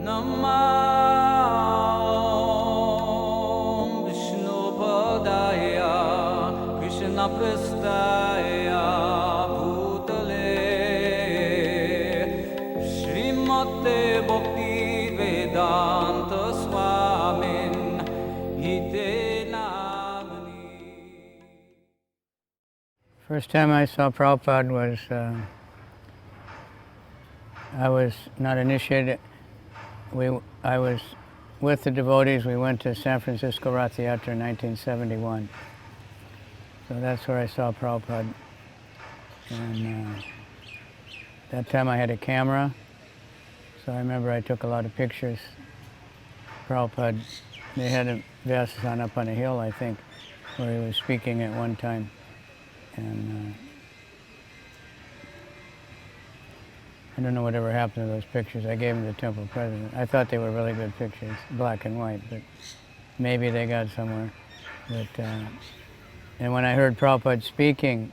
Namah Vishnu Padaya Krishna Prestaya Bhutale Srimate Bhakti Vedanta Swamin Ite Namani. First time I saw Prabhupada was, I was not initiated. I was with the devotees. We went to San Francisco Ratha Yatra in 1971. So that's where I saw Prabhupada. And that time I had a camera, so I remember I took a lot of pictures. Prabhupada, they had a Vyasasan up on a hill, I think, where he was speaking at one time. And I don't know whatever happened to those pictures. I gave them to the temple president. I thought they were really good pictures, black and white, but maybe they got somewhere. But, and when I heard Prabhupada speaking,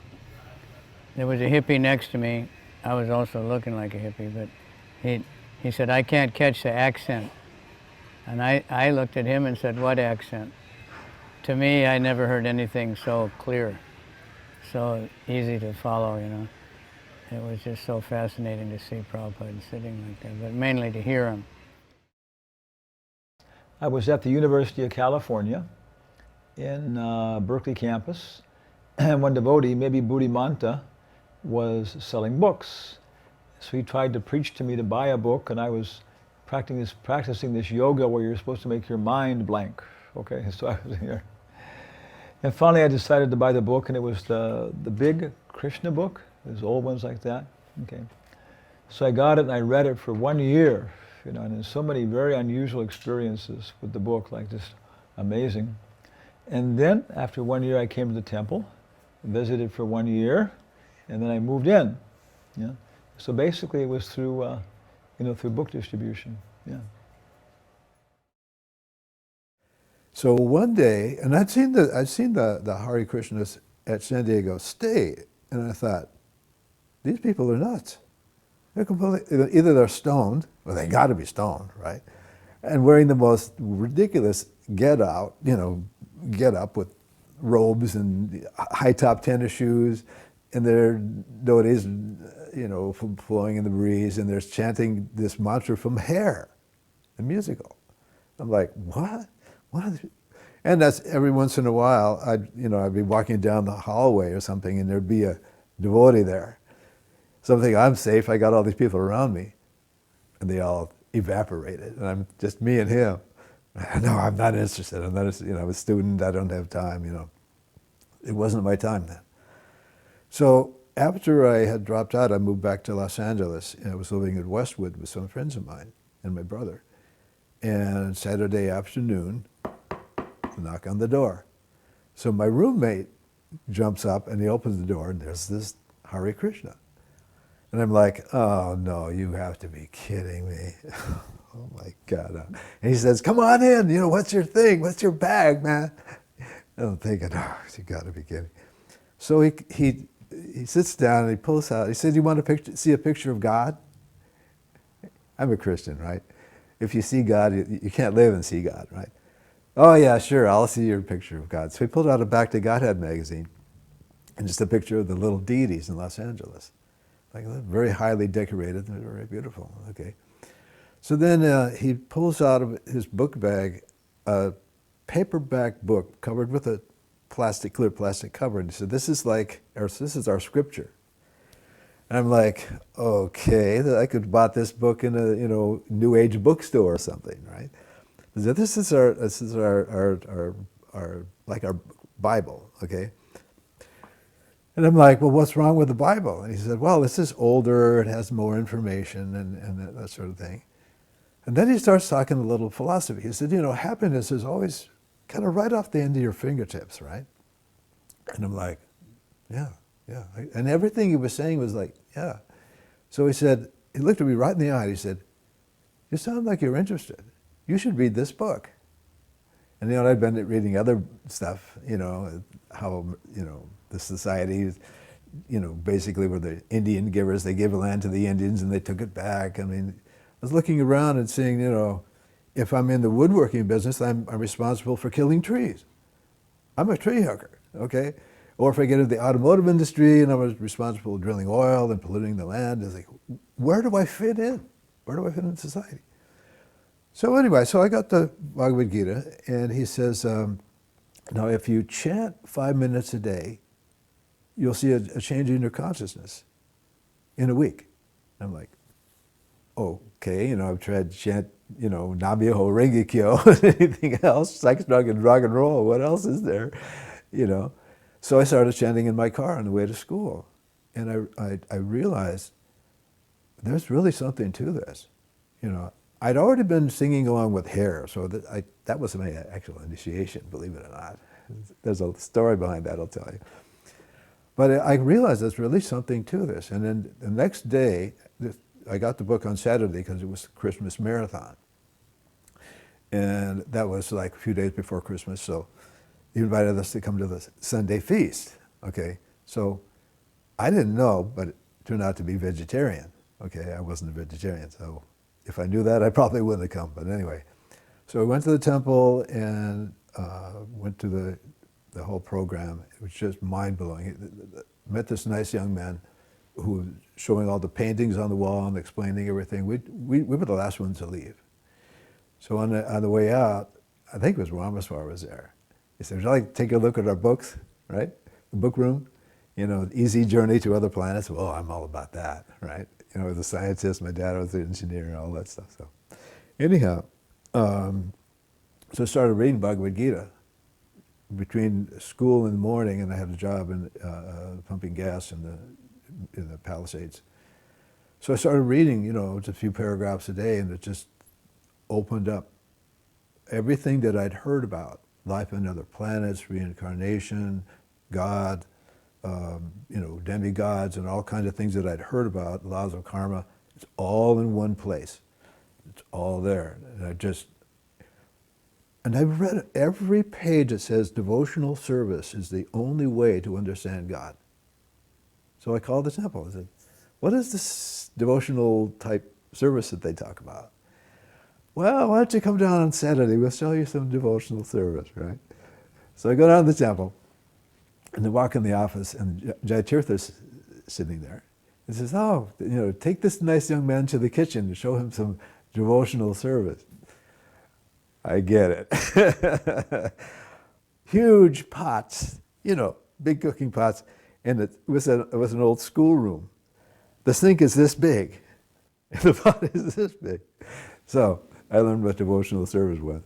there was a hippie next to me. I was also looking like a hippie, but he said, "I can't catch the accent." And I looked at him and said, "What accent?" To me, I never heard anything so clear, so easy to follow, you know. It was just so fascinating to see Prabhupada sitting like that, but mainly to hear him. I was at the University of California in Berkeley campus, and one devotee, maybe Buddhimanta, was selling books. So he tried to preach to me to buy a book, and I was practicing this yoga where you're supposed to make your mind blank. Okay, so I was here. And finally I decided to buy the book, and it was the big Krishna book. There's old ones like that. Okay. So I got it and I read it for 1 year, you know, and there's so many very unusual experiences with the book, like just amazing. And then after 1 year I came to the temple, visited for 1 year, and then I moved in. Yeah. So basically it was through, through book distribution. Yeah. So one day, and I'd seen the Hare Krishnas at San Diego State, and I thought, these people are nuts. They're completely, either they're stoned, or they got to be stoned, right? And wearing the most ridiculous get up with robes and high top tennis shoes, and their devotees, flowing in the breeze, and they're chanting this mantra from Hair, the musical. I'm like, what? What? And that's every once in a while, I'd be walking down the hallway or something, and there'd be a devotee there. Something, I'm safe, I got all these people around me. And they all evaporated, and I'm just me and him. No, I'm not interested. I'm a student, I don't have time, It wasn't my time then. So after I had dropped out, I moved back to Los Angeles, and I was living in Westwood with some friends of mine and my brother. And Saturday afternoon, a knock on the door. So my roommate jumps up and he opens the door, and there's this Hare Krishna. And I'm like, oh no, you have to be kidding me. Oh my God. And he says, come on in, what's your thing? What's your bag, man? And I'm thinking, oh, you gotta be kidding. So he sits down and he pulls out, he said, you want to see a picture of God? I'm a Christian, right? If you see God, you can't live and see God, right? Oh yeah, sure, I'll see your picture of God. So he pulled out a Back to Godhead magazine and just a picture of the little deities in Los Angeles. Like very highly decorated, very beautiful, okay. So then he pulls out of his book bag a paperback book covered with a clear plastic cover, and he said, this is our scripture. And I'm like, okay, I could have bought this book in a New Age bookstore or something, right? He said, this is our Bible, okay? And I'm like, well, what's wrong with the Bible? And he said, well, this is older, it has more information and that sort of thing. And then he starts talking a little philosophy. He said, happiness is always kind of right off the end of your fingertips, right? And I'm like, yeah. And everything he was saying was like, yeah. So he said, he looked at me right in the eye, he said, you sound like you're interested. You should read this book. And I'd been reading other stuff, how, the society, basically were the Indian givers. They gave land to the Indians and they took it back. I mean, was looking around and seeing, if I'm in the woodworking business, I'm responsible for killing trees. I'm a tree hugger, okay? Or if I get into the automotive industry and I was responsible for drilling oil and polluting the land, it's like, where do I fit in? Where do I fit in society? So anyway, so I got the Bhagavad Gita, and he says, now if you chant 5 minutes a day, you'll see a change in your consciousness in a week. I'm like, okay, I've tried to chant, Nam-myoho Renge-kyo, anything else, sex, drug, and rock and roll, what else is there, So I started chanting in my car on the way to school. And I realized there's really something to this. I'd already been singing along with hair, so that was my actual initiation, believe it or not. There's a story behind that, I'll tell you. But I realized there's really something to this. And then the next day, I got the book on Saturday because it was the Christmas marathon. And that was like a few days before Christmas, so he invited us to come to the Sunday feast, okay? So I didn't know, but it turned out to be vegetarian, okay? I wasn't a vegetarian, so if I knew that, I probably wouldn't have come, but anyway. So we went to the temple and went to the whole program. It was just mind-blowing. Met this nice young man who was showing all the paintings on the wall and explaining everything. We were the last ones to leave. So on the way out, I think it was Ramaswar was there. He said, would you like to take a look at our books, right? The book room, Easy Journey to Other Planets. Well, I'm all about that, right? As a scientist, my dad was an engineer and all that stuff. So anyhow, so I started reading Bhagavad Gita between school in the morning, and I had a job in pumping gas in the Palisades. So I started reading, just a few paragraphs a day, and it just opened up everything that I'd heard about, life on other planets, reincarnation, God, demigods, and all kinds of things that I'd heard about, laws of karma. It's all in one place. It's all there. And I've read every page that says devotional service is the only way to understand God. So I called the temple. I said, what is this devotional type service that they talk about? Well, why don't you come down on Saturday? We'll show you some devotional service, right? So I go down to the temple, and I walk in the office, and Jayatirtha's sitting there. He says, take this nice young man to the kitchen and show him some devotional service. I get it. Huge pots, big cooking pots, and it was an old schoolroom. The sink is this big, and the pot is this big. So I learned what devotional service was.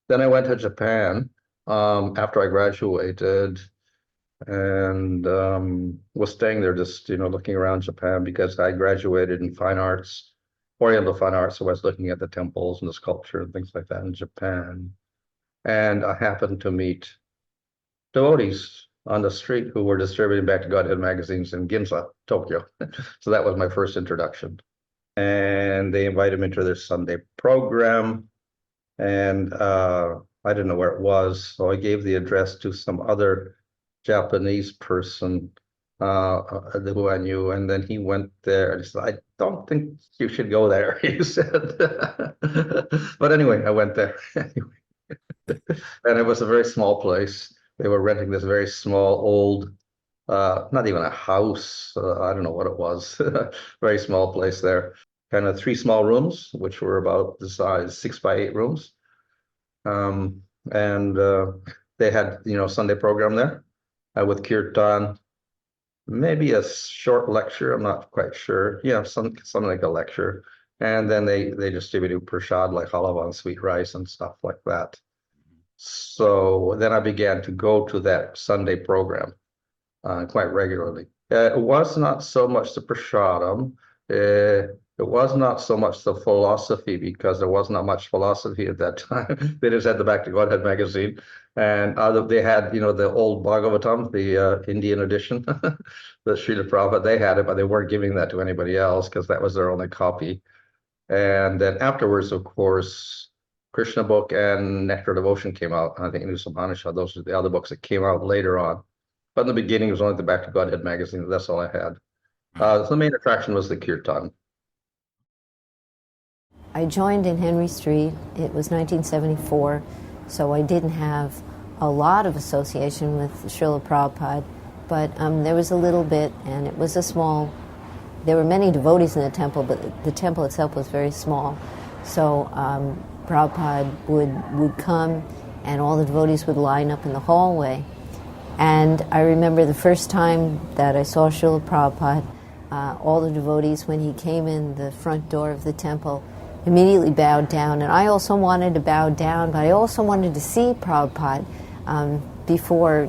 Then I went to Japan after I graduated, and was staying there just looking around Japan because I graduated in fine arts, Oriental fine arts. So I was looking at the temples and the sculpture and things like that in Japan, and I happened to meet devotees on the street who were distributing Back to Godhead magazines in Ginza, Tokyo. So that was my first introduction, and they invited me to their Sunday program. And I didn't know where it was, so I gave the address to some other Japanese person who I knew, and then he went there and he said, I don't think you should go there, he said. But anyway, I went there anyway. And it was a very small place. They were renting this very small, old, not even a house, I don't know what it was, very small place there. Kind of 3 small rooms, which were about the size 6 by 8 rooms. And they had, Sunday program there with kirtan, maybe a short lecture. I'm not quite sure. Yeah, something like a lecture. And then they distributed prasad like halava and sweet rice and stuff like that. So then I began to go to that Sunday program quite regularly. It was not so much the prasadam. It was not so much the philosophy, because there was not much philosophy at that time. They just had the Back to Godhead magazine, and they had, the old Bhagavatam, the Indian edition, the Srila Prabhupada. They had it, but they weren't giving that to anybody else because that was their only copy. And then afterwards, of course, Krishna book and Nectar Devotion came out. I think Nusamhanisha, those are the other books that came out later on. But in the beginning, it was only the Back to Godhead magazine. That's all I had. So the main attraction was the kirtan. I joined in Henry Street. It was 1974, so I didn't have a lot of association with Srila Prabhupada, but there was a little bit, and it was a small, there were many devotees in the temple, but the temple itself was very small. So Prabhupada would come, and all the devotees would line up in the hallway. And I remember the first time that I saw Srila Prabhupada, all the devotees, when he came in the front door of the temple, immediately bowed down. And I also wanted to bow down, but I also wanted to see Prabhupada before,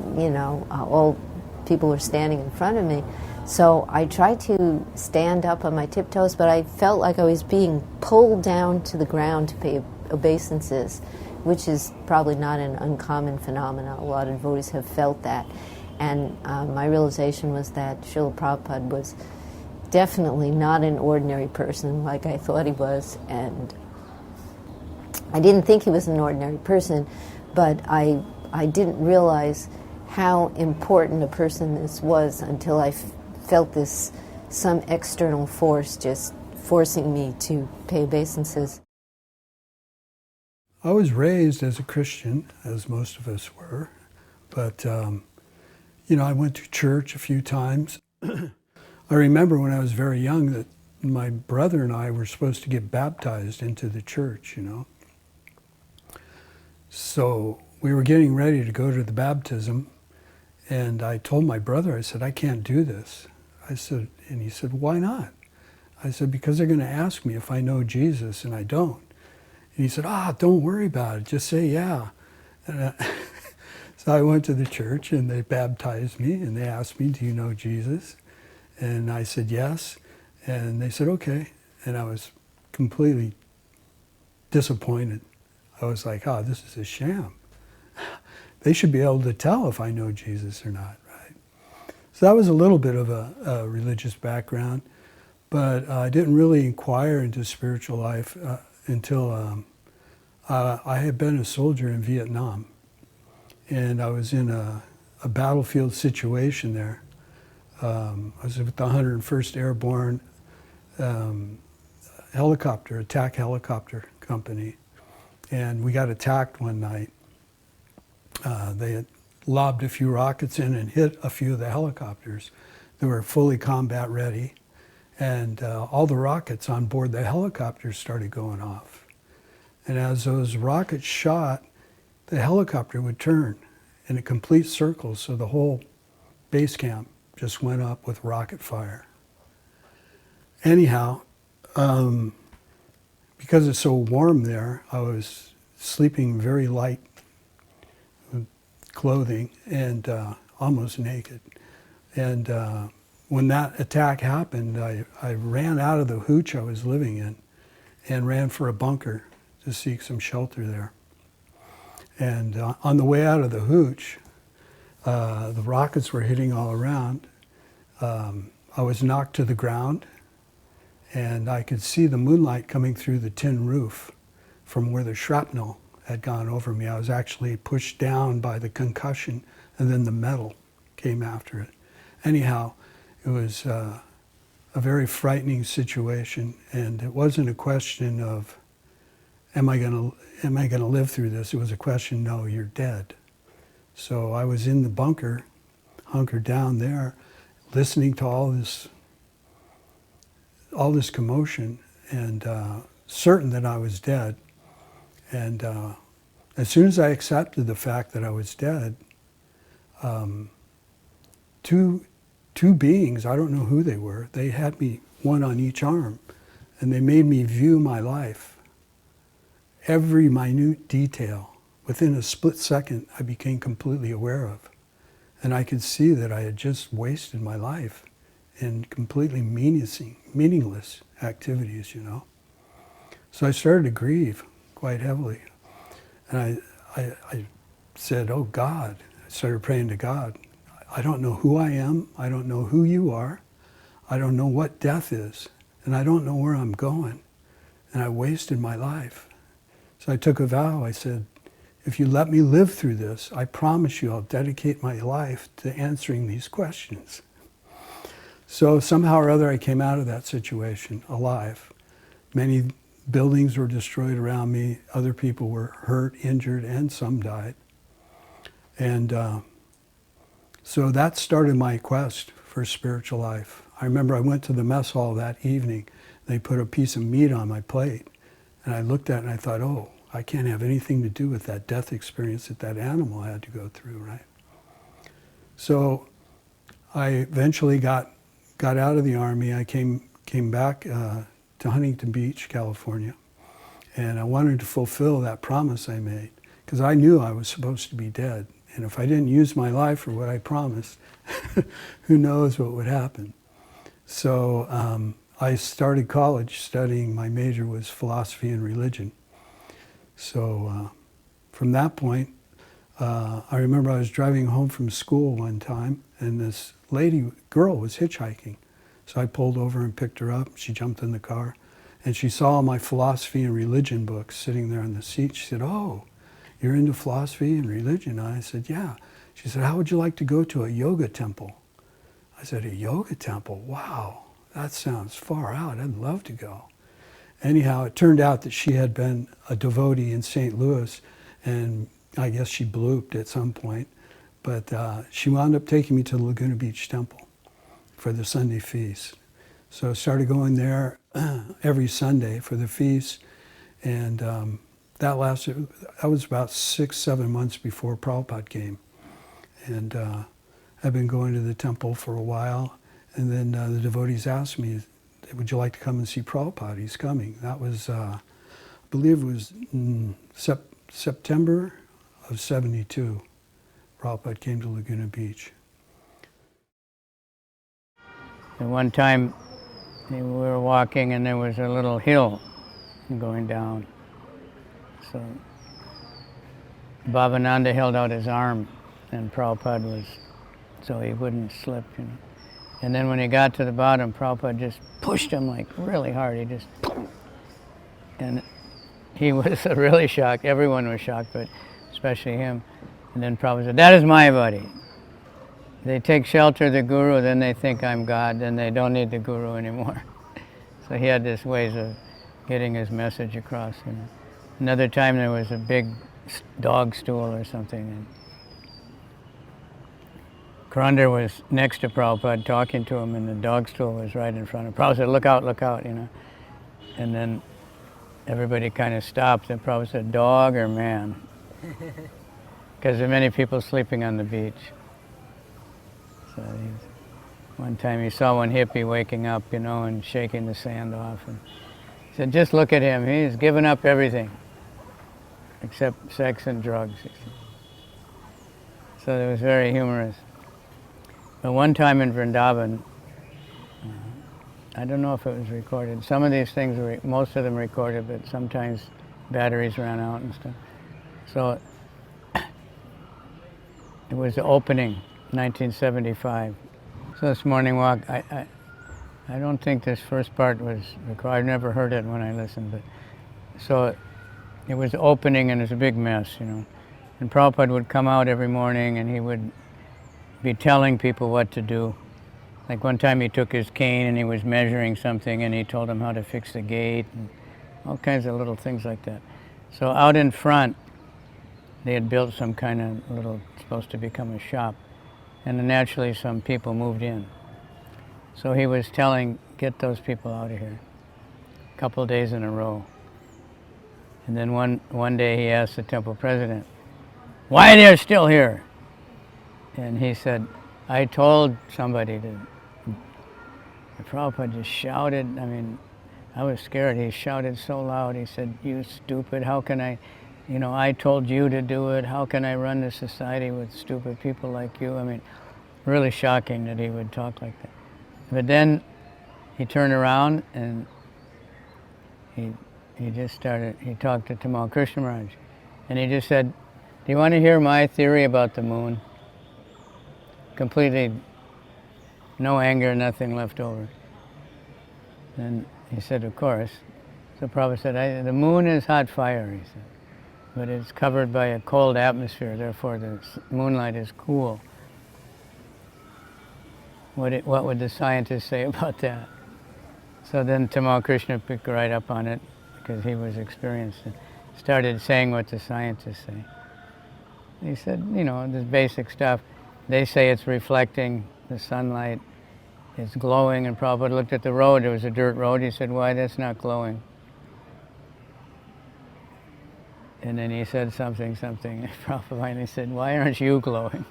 all people were standing in front of me. So I tried to stand up on my tiptoes, but I felt like I was being pulled down to the ground to pay obeisances, which is probably not an uncommon phenomenon. A lot of devotees have felt that. And my realization was that Srila Prabhupada was definitely not an ordinary person like I thought he was. And I didn't think he was an ordinary person, but I didn't realize how important a person this was until I felt some external force just forcing me to pay obeisances. I was raised as a Christian, as most of us were, but I went to church a few times. I remember when I was very young that my brother and I were supposed to get baptized into the church, So we were getting ready to go to the baptism, and I told my brother, I said, I can't do this. And he said, why not? I said, because they're going to ask me if I know Jesus, and I don't. And he said, don't worry about it, just say yeah. And so I went to the church, and they baptized me, and they asked me, do you know Jesus? And I said yes, and they said okay, and I was completely disappointed. I was like, this is a sham. They should be able to tell if I know Jesus or not, right? So that was a little bit of a religious background, but I didn't really inquire into spiritual life until I had been a soldier in Vietnam, and I was in a battlefield situation there. I was with the 101st Airborne attack helicopter company, and we got attacked one night. They had lobbed a few rockets in and hit a few of the helicopters that were fully combat ready, and all the rockets on board the helicopters started going off. And as those rockets shot, the helicopter would turn in a complete circle, so the whole base camp just went up with rocket fire. Anyhow, because it's so warm there, I was sleeping very light clothing and almost naked. And when that attack happened, I ran out of the hooch I was living in and ran for a bunker to seek some shelter there. And on the way out of the hooch, the rockets were hitting all around. I was knocked to the ground, and I could see the moonlight coming through the tin roof from where the shrapnel had gone over me. I was actually pushed down by the concussion, and then the metal came after it. Anyhow, it was a very frightening situation, and it wasn't a question of, am I going to live through this? It was a question, no, you're dead. So I was in the bunker, hunkered down there, listening to all this commotion, and certain that I was dead. And as soon as I accepted the fact that I was dead, two beings, I don't know who they were, they had me one on each arm, and they made me view my life. Every minute detail, within a split second, I became completely aware of. And I could see that I had just wasted my life in completely meaningless activities, So I started to grieve quite heavily. And I said, oh God, I started praying to God. I don't know who I am. I don't know who you are. I don't know what death is. And I don't know where I'm going. And I wasted my life. So I took a vow. I said, if you let me live through this, I promise you I'll dedicate my life to answering these questions. So somehow or other I came out of that situation alive. Many buildings were destroyed around me. Other people were hurt, injured, and some died. And so that started my quest for spiritual life. I remember I went to the mess hall that evening. They put a piece of meat on my plate. And I looked at it and I thought, oh, I can't have anything to do with that death experience that that animal had to go through, right? So I eventually got out of the Army. I came back to Huntington Beach, California. And I wanted to fulfill that promise I made, because I knew I was supposed to be dead. And if I didn't use my life for what I promised, who knows what would happen. So I started college studying. My major was philosophy and religion. So from that point, I remember I was driving home from school one time, and this girl was hitchhiking. So I pulled over and picked her up. She jumped in the car, and she saw my philosophy and religion books sitting there on the seat. She said, "Oh, you're into philosophy and religion?" I said, "Yeah." She said, "How would you like to go to a yoga temple?" I said, "A yoga temple? Wow, that sounds far out. I'd love to go." Anyhow, it turned out that she had been a devotee in St. Louis, and I guess she blooped at some point, but she wound up taking me to the Laguna Beach temple for the Sunday feast. So I started going there every Sunday for the feast, and that was about 6-7 months before Prabhupada came. And I've been going to the temple for a while, and then the devotees asked me, "Would you like to come and see Prabhupada? He's coming." That was, I believe it was September of '72. Prabhupada came to Laguna Beach. And one time we were walking and there was a little hill going down. So Bhavananda held out his arm and Prabhupada was, so he wouldn't slip, you know. And then when he got to the bottom, Prabhupada just pushed him like really hard. He just, and he was really shocked. Everyone was shocked, but especially him. And then Prabhupada said, "That is my body." They take shelter of the Guru, then they think I'm God, then they don't need the Guru anymore. So he had this ways of getting his message across. You know. Another time there was a big dog stool or something, and Karandar was next to Prabhupada talking to him, and the dog stool was right in front of him. Prabhupada said, look out, you know. And then everybody kind of stopped, and Prabhupada said, "Dog or man?" Because there are many people sleeping on the beach. So one time he saw one hippie waking up, you know, and shaking the sand off. And he said, "Just look at him. He's given up everything except sex and drugs." So it was very humorous. But one time in Vrindavan, I don't know if it was recorded. Some of these things were, most of them recorded, but sometimes batteries ran out and stuff. So it was the opening, 1975. So this morning walk, I don't think this first part was recorded. I never heard it when I listened, but so it was the opening and it was a big mess, you know. And Prabhupada would come out every morning and he would be telling people what to do. Like one time he took his cane and he was measuring something and he told them how to fix the gate and all kinds of little things like that. So out in front, they had built some kind of little, supposed to become a shop. And then naturally some people moved in. So he was telling, get those people out of here, a couple of days in a row. And then one day he asked the temple president, "Why they're still here?" And he said, "I told somebody to." And Prabhupada just shouted. I mean, I was scared. He shouted so loud. He said, "You stupid, how can I, you know, I told you to do it. How can I run this society with stupid people like you?" I mean, really shocking that he would talk like that. But then he turned around and he just started, he talked to Tamal Krishna Maharaj. And he just said, "Do you want to hear my theory about the moon?" Completely, no anger, nothing left over. And he said, "Of course." So Prabhupada said, "The moon is hot fire," he said, "but it's covered by a cold atmosphere, therefore the moonlight is cool. What would the scientists say about that?" So then Tamal Krishna picked right up on it, because he was experienced and started saying what the scientists say. He said, you know, this basic stuff. They say it's reflecting the sunlight, it's glowing, and Prabhupada looked at the road, it was a dirt road. He said, why, that's not glowing. And then he said something, and Prabhupada finally said, why aren't you glowing?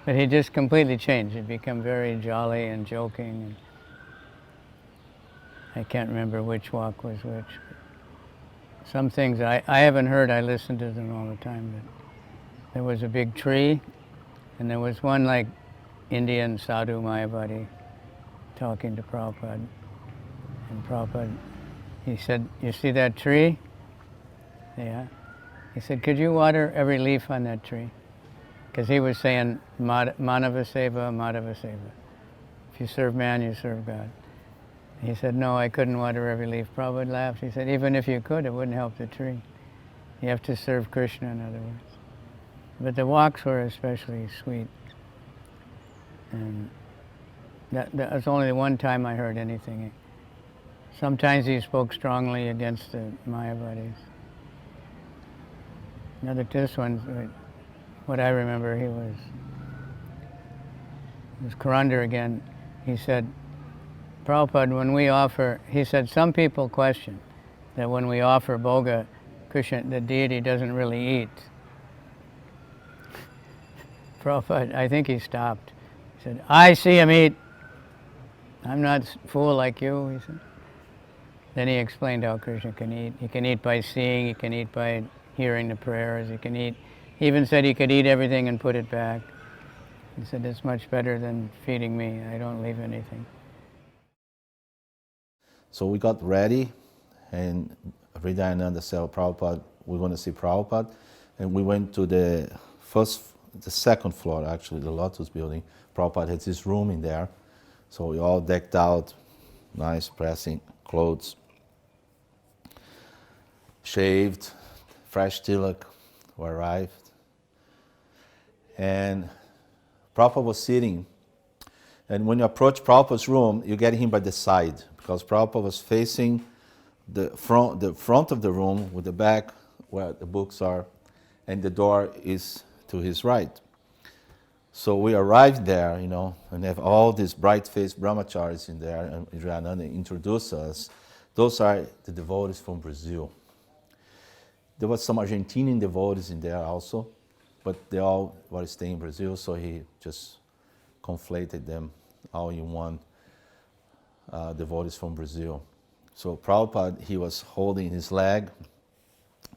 But he just completely changed. He'd become very jolly and joking. And I can't remember which walk was which. Some things I haven't heard, I listen to them all the time. But there was a big tree, and there was one like Indian sadhu Mayavadi talking to Prabhupada. And Prabhupada, he said, you see that tree? Yeah. He said, could you water every leaf on that tree? Because he was saying, Manava Seva, Madhava Seva. If you serve man, you serve God. He said, no, I couldn't water every leaf. Prabhupada laughed. He said, even if you could, it wouldn't help the tree. You have to serve Krishna, in other words. But the walks were especially sweet. And that was only the one time I heard anything. Sometimes he spoke strongly against the Mayavadis. This one, what I remember, he was Karandar again. He said, Prabhupada, when we offer, he said, some people question that when we offer bhoga, Krishna, the deity, doesn't really eat. Prabhupada, I think he stopped. He said, I see him eat. I'm not a fool like you, he said. Then he explained how Krishna can eat. He can eat by seeing, he can eat by hearing the prayers, he can eat. He even said he could eat everything and put it back. He said, it's much better than feeding me. I don't leave anything. So we got ready, and Hridayananda said, Prabhupada, we're going to see Prabhupada. And we went to the second floor, actually, the Lotus building. Prabhupada had his room in there. So we all decked out, nice pressing clothes, shaved, fresh tilak, we arrived. And Prabhupada was sitting. And when you approach Prabhupada's room, you get him by the side, because Prabhupada was facing the front of the room with the back where the books are, and the door is to his right. So we arrived there, you know, and have all these bright-faced brahmacharis in there, and Hridayananda introduced us. Those are the devotees from Brazil. There was some Argentinian devotees in there also, but they all were staying in Brazil, so he just conflated them all in one, devotees from Brazil. So Prabhupada, he was holding his leg.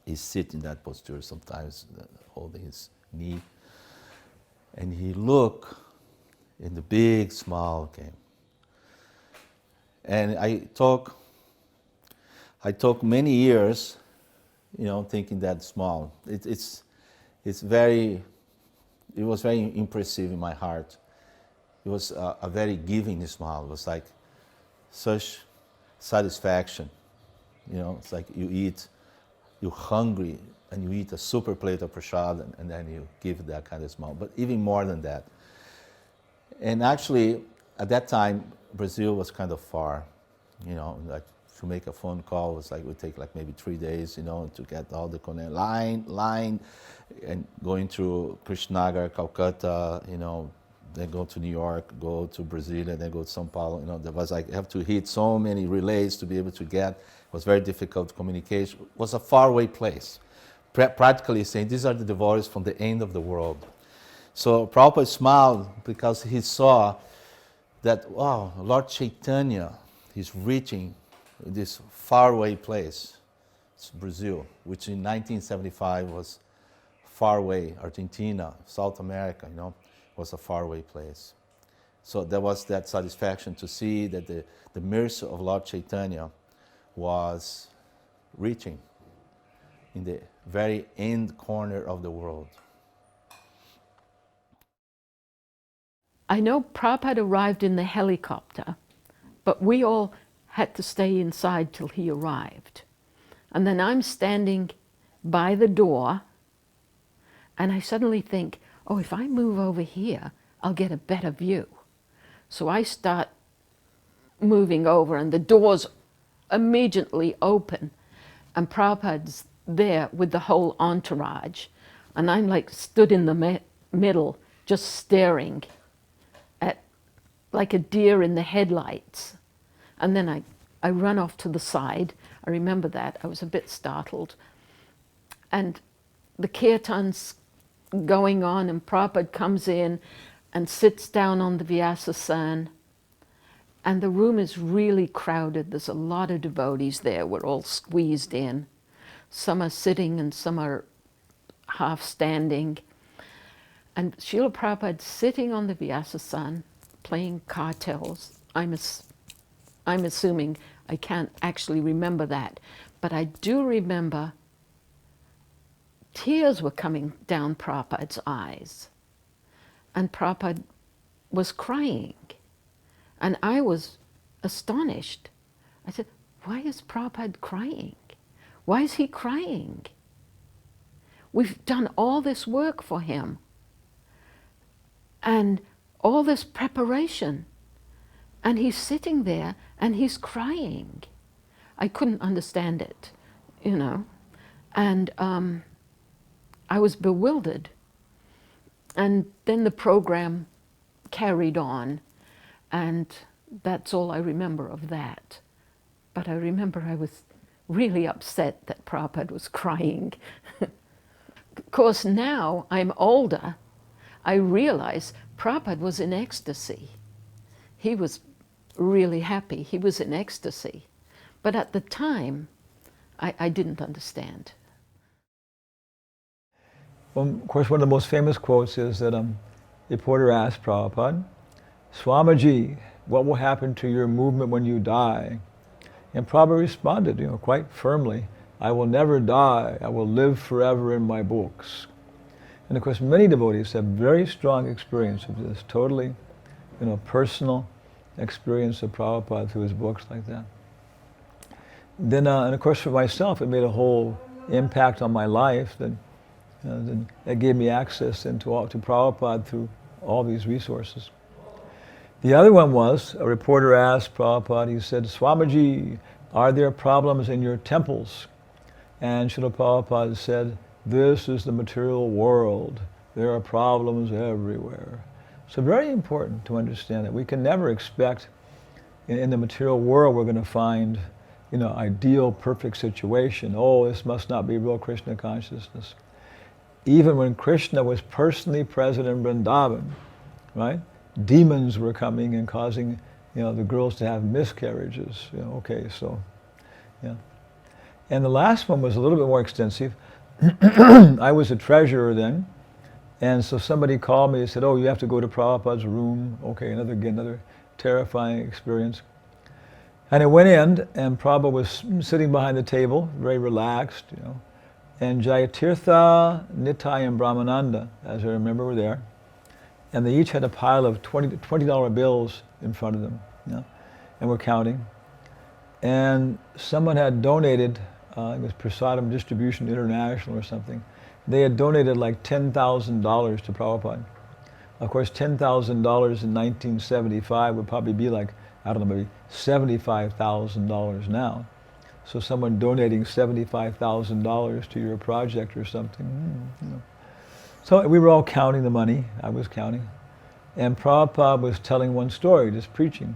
He sits in that posture sometimes, holding his knee. And he looked, and the big smile came. And I took many years, you know, thinking that smile. It was very impressive in my heart. It was a very giving smile. It was like such satisfaction. You know, it's like you eat, you're hungry, and you eat a super plate of prasad, and then you give that kind of smile. But even more than that. And actually, at that time, Brazil was kind of far. You know, like to make a phone call was like, it would take like maybe 3 days, you know, to get all the line, and going through Krishnagar, Calcutta, you know, then go to New York, go to Brazil, and then go to São Paulo. You know, there was like, you have to hit so many relays to be able to get. It was very difficult communication. It was a faraway place. Practically saying, these are the devotees from the end of the world. So Prabhupada smiled because he saw that, wow, Lord Chaitanya, he's reaching this faraway place. It's Brazil, which in 1975 was far away. Argentina, South America, you know, was a faraway place. So there was that satisfaction to see that the mercy of Lord Chaitanya was reaching in the very end corner of the world. I know Prabhupada arrived in the helicopter, but we all had to stay inside till he arrived. And then I'm standing by the door, and I suddenly think, oh, if I move over here, I'll get a better view. So I start moving over, and the door's immediately open, and Prabhupada's there with the whole entourage, and I'm like stood in the middle, just staring at like a deer in the headlights. And then I run off to the side. I remember that. I was a bit startled. And the kirtan's going on, and Prabhupada comes in and sits down on the Vyasasana. And the room is really crowded. There's a lot of devotees there. We're all squeezed in. Some are sitting and some are half standing. And Srila Prabhupada's sitting on the Vyasasana, playing cartels. I'm assuming, I can't actually remember that, but I do remember tears were coming down Prabhupada's eyes. And Prabhupada was crying. And I was astonished. I said, why is Prabhupada crying? Why is he crying? We've done all this work for him and all this preparation. And he's sitting there and he's crying. I couldn't understand it, you know. And I was bewildered. And then the program carried on. And that's all I remember of that. But I remember I was really upset that Prabhupada was crying. Of course, now I'm older, I realize Prabhupada was in ecstasy. He was really happy. He was in ecstasy. But at the time, I didn't understand. Well, of course, one of the most famous quotes is that a reporter asked Prabhupada, Swamiji, what will happen to your movement when you die? And Prabhupada responded, quite firmly, I will never die. I will live forever in my books. And of course, many devotees have very strong experience of this, totally, personal experience of Prabhupada through his books like that. Then, and of course, for myself, it made a whole impact on my life that gave me access to Prabhupada through all these resources. The other one was, a reporter asked Prabhupada, he said, Swamiji, are there problems in your temples? And Srila Prabhupada said, this is the material world. There are problems everywhere. So very important to understand that we can never expect in the material world we're going to find, ideal, perfect situation. Oh, this must not be real Krishna consciousness. Even when Krishna was personally present in Vrindavan, right? Demons were coming and causing, the girls to have miscarriages. Yeah. And the last one was a little bit more extensive. I was a treasurer then, and so somebody called me and said, oh, you have to go to Prabhupada's room. Okay, another terrifying experience. And I went in, and Prabhupada was sitting behind the table, very relaxed, and Jayatirtha, Nitai, and Brahmananda, as I remember, were there. And they each had a pile of $20 bills in front of them, and were counting. And someone had donated, it was Prasadam Distribution International or something. They had donated like $10,000 to Prabhupada. Of course, $10,000 in 1975 would probably be like, I don't know, maybe $75,000 now. So someone donating $75,000 to your project or something, So we were all counting the money. I was counting. And Prabhupada was telling one story, just preaching.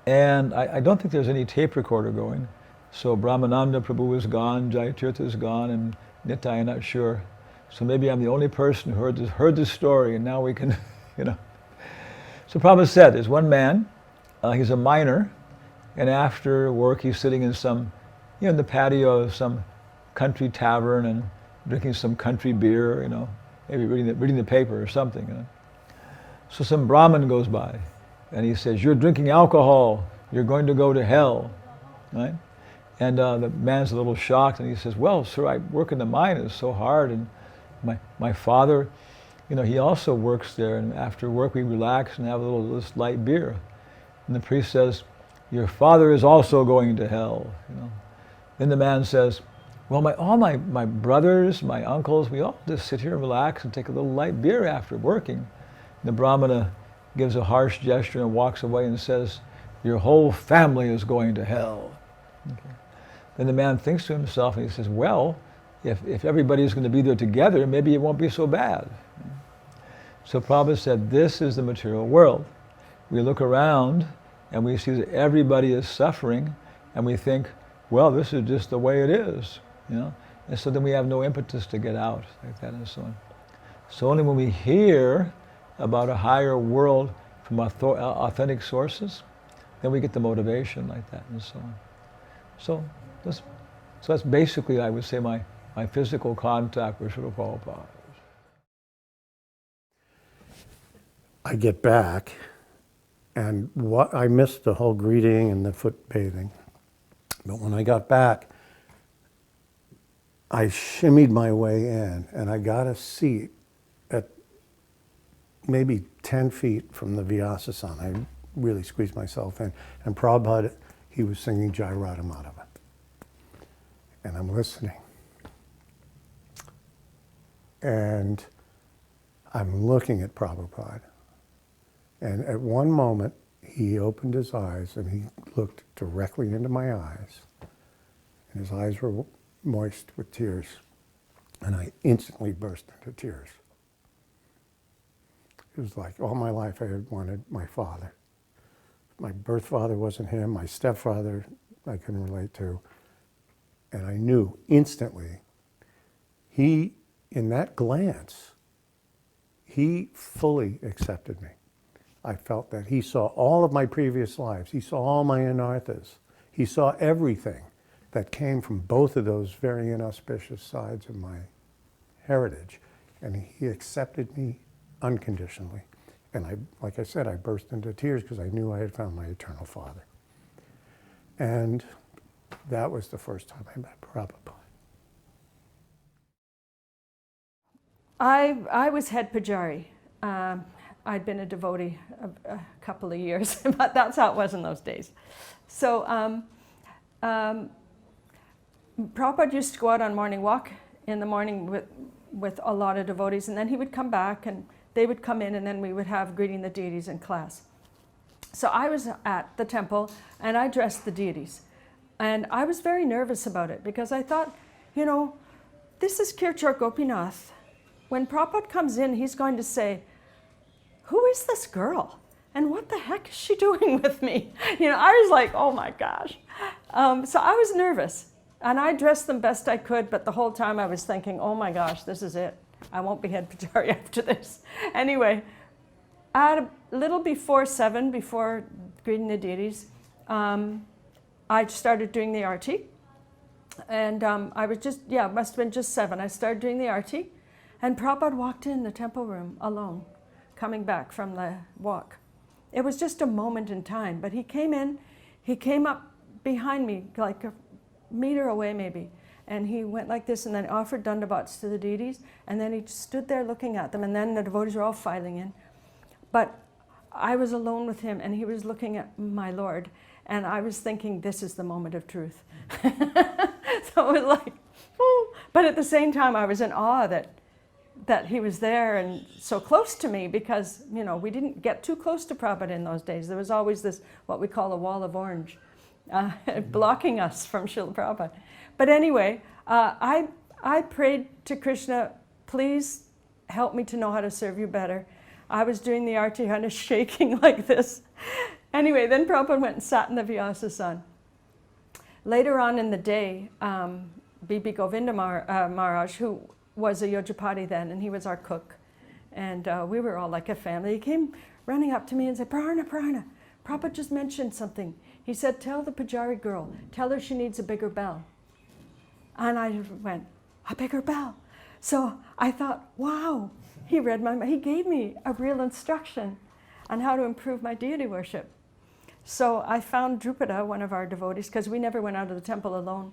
And I don't think there's any tape recorder going. So Brahmananda Prabhu is gone, Jayatirtha is gone, and Nitai, I'm not sure. So maybe I'm the only person who heard this story, and now we can, So Prabhupada said, there's one man, he's a miner, and after work he's sitting in some, in the patio of some country tavern and drinking some country beer, maybe reading the paper or something. So some Brahmin goes by, and he says, you're drinking alcohol, you're going to go to hell, right? And the man's a little shocked, and he says, well, sir, I work in the mine, it's so hard, and my father, he also works there, and after work we relax and have this light beer. And the priest says, your father is also going to hell, Then the man says, well, all my brothers, my uncles, we all just sit here and relax and take a little light beer after working. And the Brahmana gives a harsh gesture and walks away and says, your whole family is going to hell. Okay. Then the man thinks to himself and he says, well, if everybody's going to be there together, maybe it won't be so bad. So Prabhupada said, this is the material world. We look around and we see that everybody is suffering and we think, well, this is just the way it is, you know? And so then we have no impetus to get out, like that and so on. So only when we hear about a higher world from authentic sources, then we get the motivation like that and so on. So that's basically, I would say, my physical contact with Srila Prabhupada. I get back, and I missed the whole greeting and the foot bathing. But when I got back, I shimmied my way in, and I got a seat at maybe 10 feet from the Vyasa-san. I really squeezed myself in. And Prabhupada, he was singing Jai Radha Madhava. And I'm listening. And I'm looking at Prabhupada. And at one moment, he opened his eyes and he looked directly into my eyes. And his eyes were moist with tears. And I instantly burst into tears. It was like all my life I had wanted my father. My birth father wasn't him. My stepfather I couldn't relate to. And I knew instantly, he, in that glance, he fully accepted me. I felt that he saw all of my previous lives. He saw all my anarthas. He saw everything that came from both of those very inauspicious sides of my heritage. And he accepted me unconditionally. And like I said, I burst into tears because I knew I had found my eternal father. And that was the first time I met Prabhupada. I was head pujari. I'd been a devotee a couple of years, but that's how it was in those days. So Prabhupada used to go out on morning walk in the morning with a lot of devotees, and then he would come back and they would come in, and then we would have greeting the deities in class. So I was at the temple and I dressed the deities. And I was very nervous about it because I thought, you know, this is Kirchar Gopinath. When Prabhupada comes in, he's going to say, who is this girl? And what the heck is she doing with me? You know, I was like, oh my gosh. So I was nervous. And I dressed them best I could, but the whole time I was thinking, oh my gosh, this is it. I won't be head pujari after this. Anyway, at a little before 7, before greeting the deities, I started doing the arti. And I was just, it must have been just 7. I started doing the arti. And Prabhupada walked in the temple room alone, coming back from the walk. It was just a moment in time, but he came in, he came up behind me, like a meter away maybe, and he went like this and then offered dandavats to the deities, and then he stood there looking at them, and then the devotees were all filing in. But I was alone with him, and he was looking at my Lord, and I was thinking, this is the moment of truth. So it was like, oh. But at the same time, I was in awe that he was there and so close to me, because, you know, we didn't get too close to Prabhupada in those days. There was always this, what we call a wall of orange, blocking us from Srila Prabhupada. But anyway, I prayed to Krishna, please help me to know how to serve you better. I was doing the arti kind of shaking like this. Anyway, then Prabhupada went and sat in the Vyasa-san. Later on in the day, Bibi Govinda Maharaj, who was a Yojapati then, and he was our cook. And we were all like a family. He came running up to me and said, Prarna, Prabhupada just mentioned something. He said, tell the pujari girl, tell her she needs a bigger bell. And I went, a bigger bell? So I thought, wow, he read my mind. He gave me a real instruction on how to improve my deity worship. So I found Drupada, one of our devotees, because we never went out of the temple alone.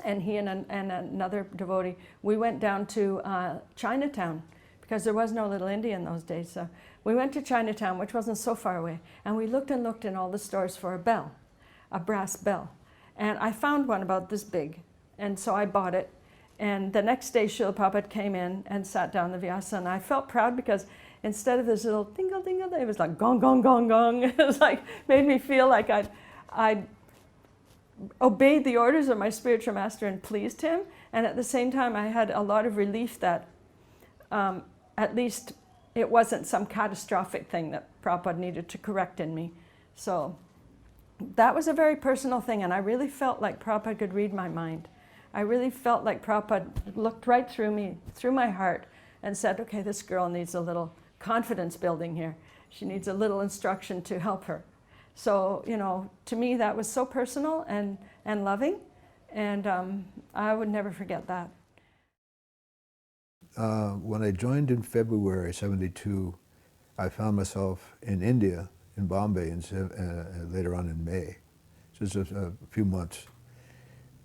And he and another devotee, we went down to Chinatown, because there was no Little India in those days. So we went to Chinatown, which wasn't so far away, and we looked and looked in all the stores for a bell, a brass bell. And I found one about this big, and so I bought it. And the next day, Srila Prabhupada came in and sat down the Vyasa, and I felt proud because instead of this little dingle, dingle, it was like gong, gong, gong, gong. It was like, made me feel like I'd obeyed the orders of my spiritual master and pleased him. And at the same time, I had a lot of relief that at least it wasn't some catastrophic thing that Prabhupada needed to correct in me. So that was a very personal thing, and I really felt like Prabhupada could read my mind. I really felt like Prabhupada looked right through me, through my heart, and said, okay, this girl needs a little confidence building here. She needs a little instruction to help her. So, you know, to me that was so personal and loving, and I would never forget that. When I joined in February '72, I found myself in India, in Bombay, and later on in May, just a few months.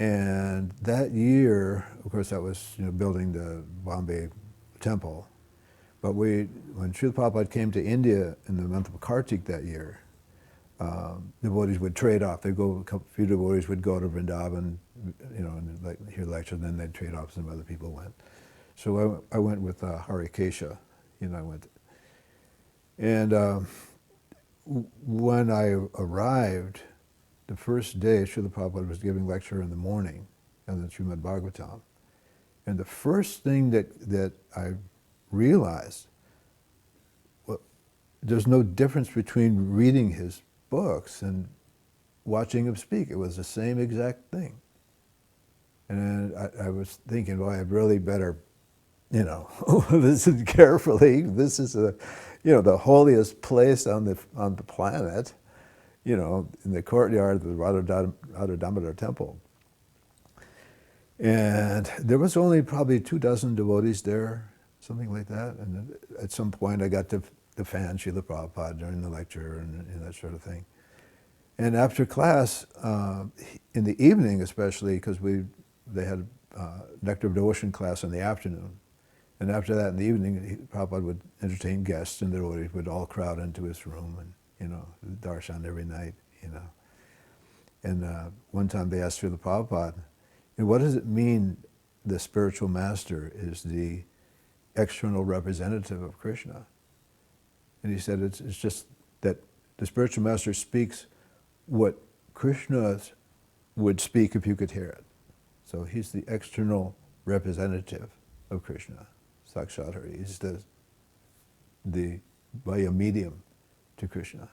And that year, of course, that was, you know, building the Bombay temple. But when Srila Prabhupada came to India in the month of Kartik that year, devotees would trade off. A few devotees would go to Vrindavan, you know, and like hear lecture, and then they'd trade off. Some other people went. So I went with Harikesha, you know, I went. And when I arrived, the first day, Srila Prabhupada was giving lecture in the morning on the Srimad Bhagavatam. And the first thing that I realized, well, there's no difference between reading his books and watching him speak. It was the same exact thing. And I was thinking, well, I really better, you know, listen carefully. This is you know, the holiest place on the planet, you know, in the courtyard of the Radha Damodar temple. And there was only probably 24 devotees there, something like that. And at some point I got to fan Srila Prabhupada during the lecture and that sort of thing. And after class, in the evening especially, because they had Nectar of Devotion class in the afternoon. And after that in the evening, Prabhupada would entertain guests and the devotees would all crowd into his room and, you know, darshan every night, you know. And one time they asked Srila Prabhupada, what does it mean the spiritual master is the external representative of Krishna? And he said it's just that the spiritual master speaks what Krishna would speak if you could hear it. So he's the external representative of Krishna, Sakshat Hari. He's the by a medium to Krishna.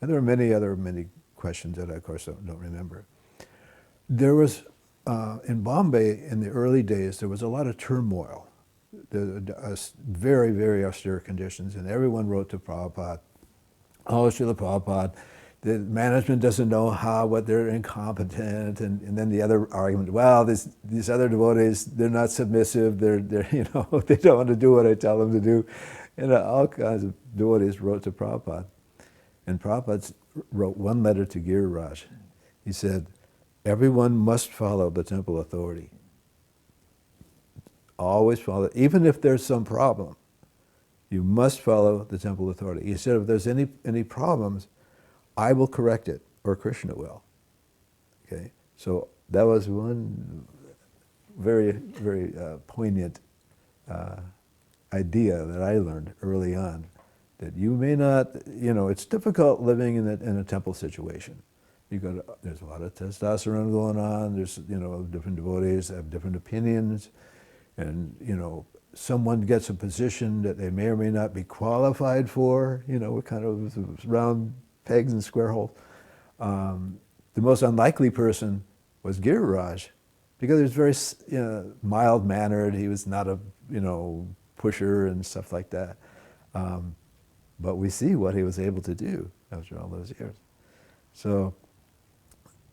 And there are many questions that I, of course, don't remember. There was, in Bombay, in the early days, there was a lot of turmoil. Very, very austere conditions, and everyone wrote to Prabhupada, oh, Srila Prabhupada, the management doesn't know what they're incompetent, and then the other argument, well, these other devotees, they're not submissive, they're you know, they don't want to do what I tell them to do. And all kinds of devotees wrote to Prabhupada. And Prabhupada wrote one letter to Giriraj. He said, everyone must follow the temple authority. Always follow, even if there's some problem, you must follow the temple authority. He said, if there's any problems, I will correct it, or Krishna will. Okay, so that was one very, very poignant idea that I learned early on, that you may not, you know, it's difficult living in a temple situation. There's a lot of testosterone going on. There's, you know, different devotees have different opinions, and, you know, someone gets a position that they may or may not be qualified for. You know, we're kind of round pegs and square holes. The most unlikely person was Giriraj, because he was very, you know, mild-mannered. He was not a, you know, pusher and stuff like that. But we see what he was able to do after all those years. So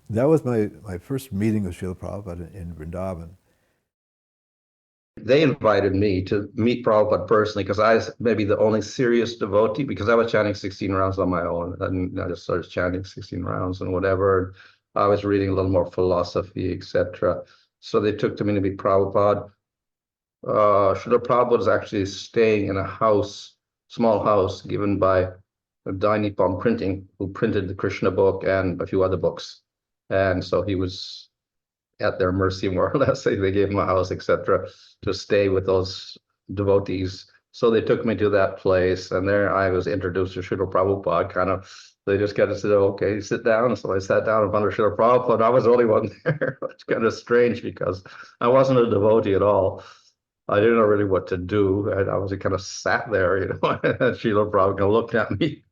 that was my first meeting with Srila Prabhupada in Vrindavan. They invited me to meet Prabhupada personally because I was maybe the only serious devotee, because I was chanting 16 rounds on my own. And I just started chanting 16 rounds and whatever. I was reading a little more philosophy, etc. So they took me to meet Prabhupada. Srila Prabhupada was actually staying in a house, small house, given by Dainipam Printing, who printed the Krishna book and a few other books. And so he was at their mercy, more or less. They gave him a house, etc., to stay with those devotees. So they took me to that place, and there I was introduced to Srila Prabhupada, kind of They just kind of said, okay, sit down. So I sat down in front of Srila Prabhupada. I was the only one there. It's kind of strange because I wasn't a devotee at all. I didn't know really what to do. And I was kind of sat there, and Srila Prabhupada looked at me.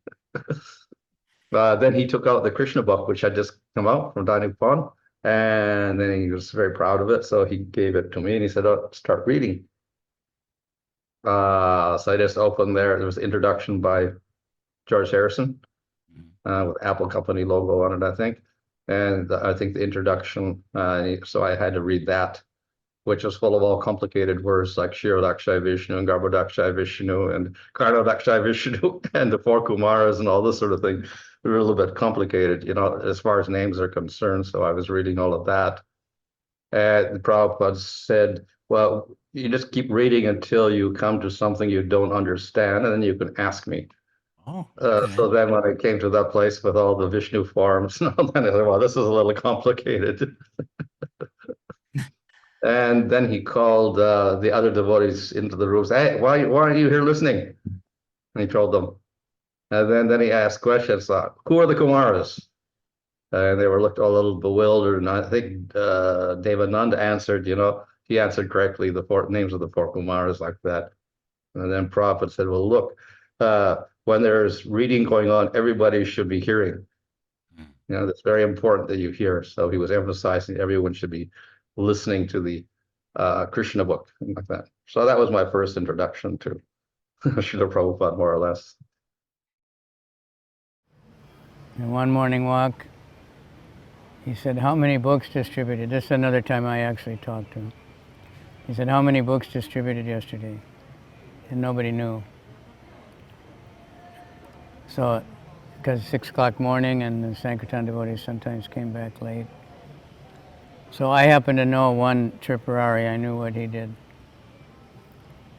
Then he took out the Krishna book, which had just come out from Danipan, and then he was very proud of it. So he gave it to me and he said, oh, start reading. So I just opened there. There was an introduction by George Harrison with Apple Company logo on it, I think. And I think the introduction, so I had to read that, which was full of all complicated words like Shirodakshai Vishnu and Garbhodakshai Vishnu and Karnodakshai Vishnu and the four Kumaras and all this sort of thing. They were a little bit complicated, as far as names are concerned. So I was reading all of that. And Prabhupada said, well, you just keep reading until you come to something you don't understand, and then you can ask me. Oh, okay. So then when I came to that place with all the Vishnu forms, then I thought, well, this is a little complicated. And then he called the other devotees into the room. Hey, why aren't you here listening? And he told them. And then he asked questions like, who are the Kumaras? And they were looked all a little bewildered. And I think Devananda answered, he answered correctly the four names of the four Kumaras like that. And then Prabhupada said, well, look, when there's reading going on, everybody should be hearing. It's very important that you hear. So he was emphasizing everyone should be listening to the Krishna book, like that. So that was my first introduction to Srila Prabhupada, more or less. In one morning walk, he said, how many books distributed? This is another time I actually talked to him. He said, how many books distributed yesterday? And nobody knew. So, because 6 o'clock morning and the Sankirtan devotees sometimes came back late. So I happened to know one Tripurari, I knew what he did.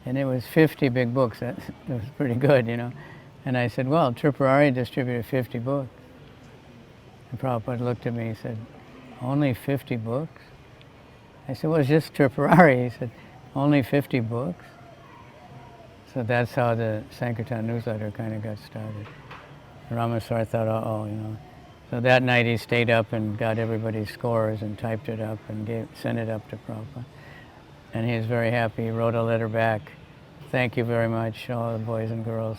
And it was 50 big books, that was pretty good, And I said, well, Tripurari distributed 50 books. And Prabhupada looked at me, he said, only 50 books? I said, well, it's just Tripurari. He said, only 50 books? So that's how the Sankirtan newsletter kind of got started. Ramaswar thought, So that night he stayed up and got everybody's scores and typed it up and sent it up to Prabhupada. And he was very happy. He wrote a letter back. Thank you very much, all the boys and girls,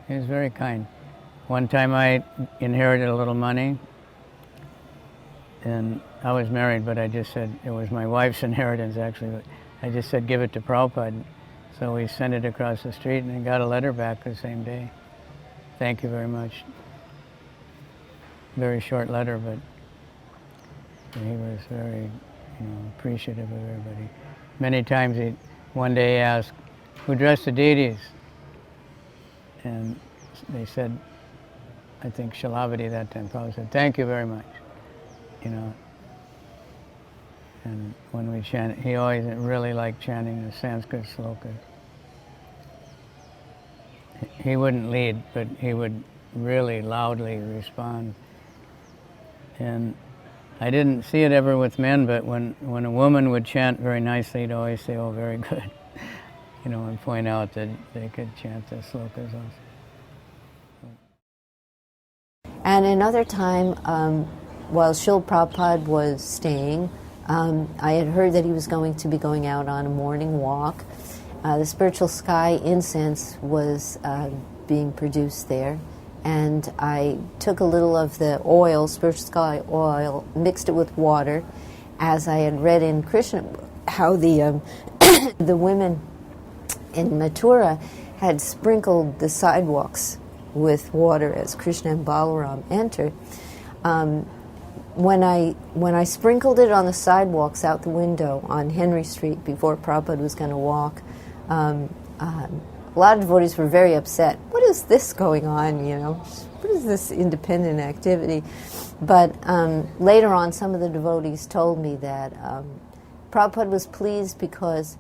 He was very kind. One time I inherited a little money, and I was married, but I just said, it was my wife's inheritance actually, but I just said, give it to Prabhupada. So we sent it across the street and I got a letter back the same day. Thank you very much. Very short letter, but he was very, appreciative of everybody. Many times one day he asked, who dressed the deities? And they said, I think Shalavati that time probably said, thank you very much, And when we chant, he always really liked chanting the Sanskrit slokas. He wouldn't lead, but he would really loudly respond. And I didn't see it ever with men, but when a woman would chant very nicely, he'd always say, oh, very good, and point out that they could chant the slokas also. And another time, while Srila Prabhupada was staying, I had heard that he was going to be going out on a morning walk. The spiritual sky incense was being produced there, and I took a little of the oil, spiritual sky oil, mixed it with water, as I had read in Krishna how the the women in Mathura had sprinkled the sidewalks with water as Krishna and Balaram entered. When I sprinkled it on the sidewalks out the window on Henry Street before Prabhupada was going to walk, a lot of devotees were very upset. What is this going on, What is this independent activity? But later on, some of the devotees told me that Prabhupada was pleased because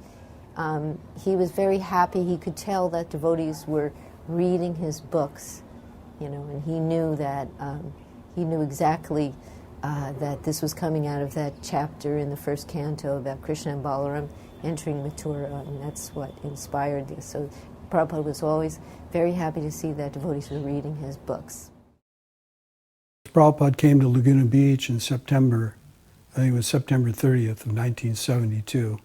he was very happy. He could tell that devotees were reading his books, and he knew that he knew exactly that this was coming out of that chapter in the first canto about Krishna and Balaram entering Mathura, and that's what inspired this. So Prabhupada was always very happy to see that devotees were reading his books. Prabhupada came to Laguna Beach in September, I think it was September 30th of 1972.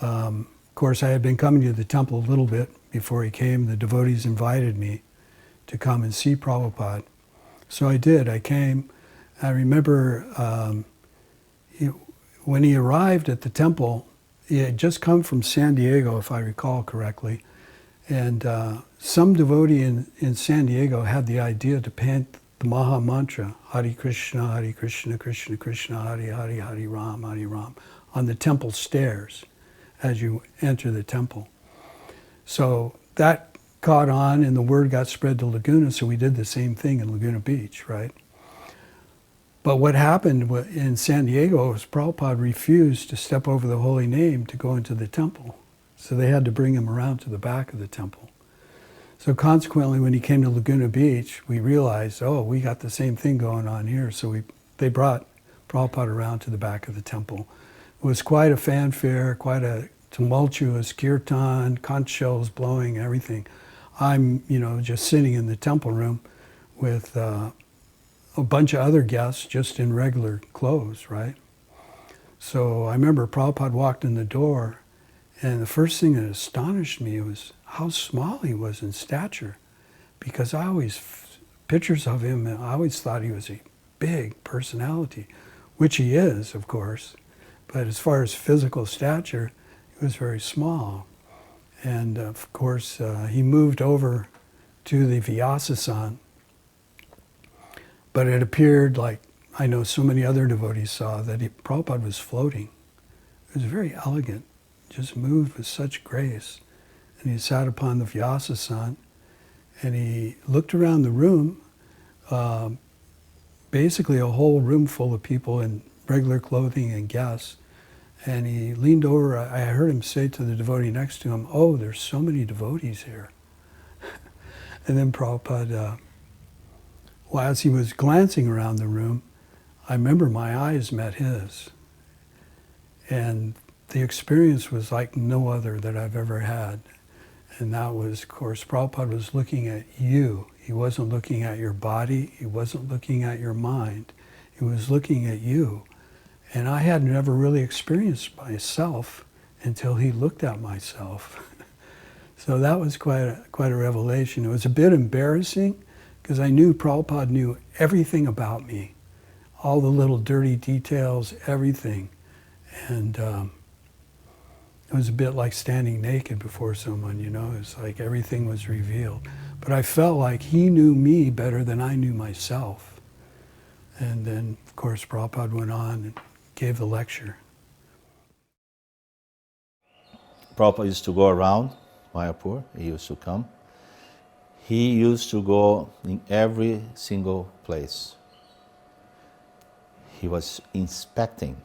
Of course, I had been coming to the temple a little bit before he came. The devotees invited me to come and see Prabhupada. So I did. I came. I remember when he arrived at the temple, he had just come from San Diego, if I recall correctly. And some devotee in San Diego had the idea to chant the Maha Mantra, Hare Krishna, Krishna Krishna, Hare Hare, Hare Ram, on the temple stairs as you enter the temple. So that caught on and the word got spread to Laguna, so we did the same thing in Laguna Beach, right? But what happened in San Diego was Prabhupada refused to step over the holy name to go into the temple. So they had to bring him around to the back of the temple. So consequently, when he came to Laguna Beach, we realized, oh, we got the same thing going on here. So they brought Prabhupada around to the back of the temple. It was quite a fanfare, quite a tumultuous kirtan, conch shells blowing, everything. I'm, just sitting in the temple room with a bunch of other guests just in regular clothes, right? So I remember Prabhupada walked in the door, and the first thing that astonished me was how small he was in stature, because pictures of him, I always thought he was a big personality, which he is, of course, but as far as physical stature, he was very small. And of course, he moved over to the Vyasa-san, but it appeared like, I know so many other devotees saw, that Prabhupada was floating. It was very elegant, just moved with such grace. And he sat upon the Vyasa-san, and he looked around the room, basically a whole room full of people in regular clothing and guests. And he leaned over, I heard him say to the devotee next to him, oh, there's so many devotees here. And then Prabhupada, as he was glancing around the room, I remember my eyes met his. And the experience was like no other that I've ever had. And that was, of course, Prabhupada was looking at you. He wasn't looking at your body. He wasn't looking at your mind. He was looking at you. And I had never really experienced myself until he looked at myself. So that was quite a revelation. It was a bit embarrassing because I knew Prabhupada knew everything about me, all the little dirty details, everything. And it was a bit like standing naked before someone, It's like everything was revealed. But I felt like he knew me better than I knew myself. And then, of course, Prabhupada went on and gave the lecture. Prabhupada used to go around Mayapur. He used to come. He used to go in every single place. He was inspecting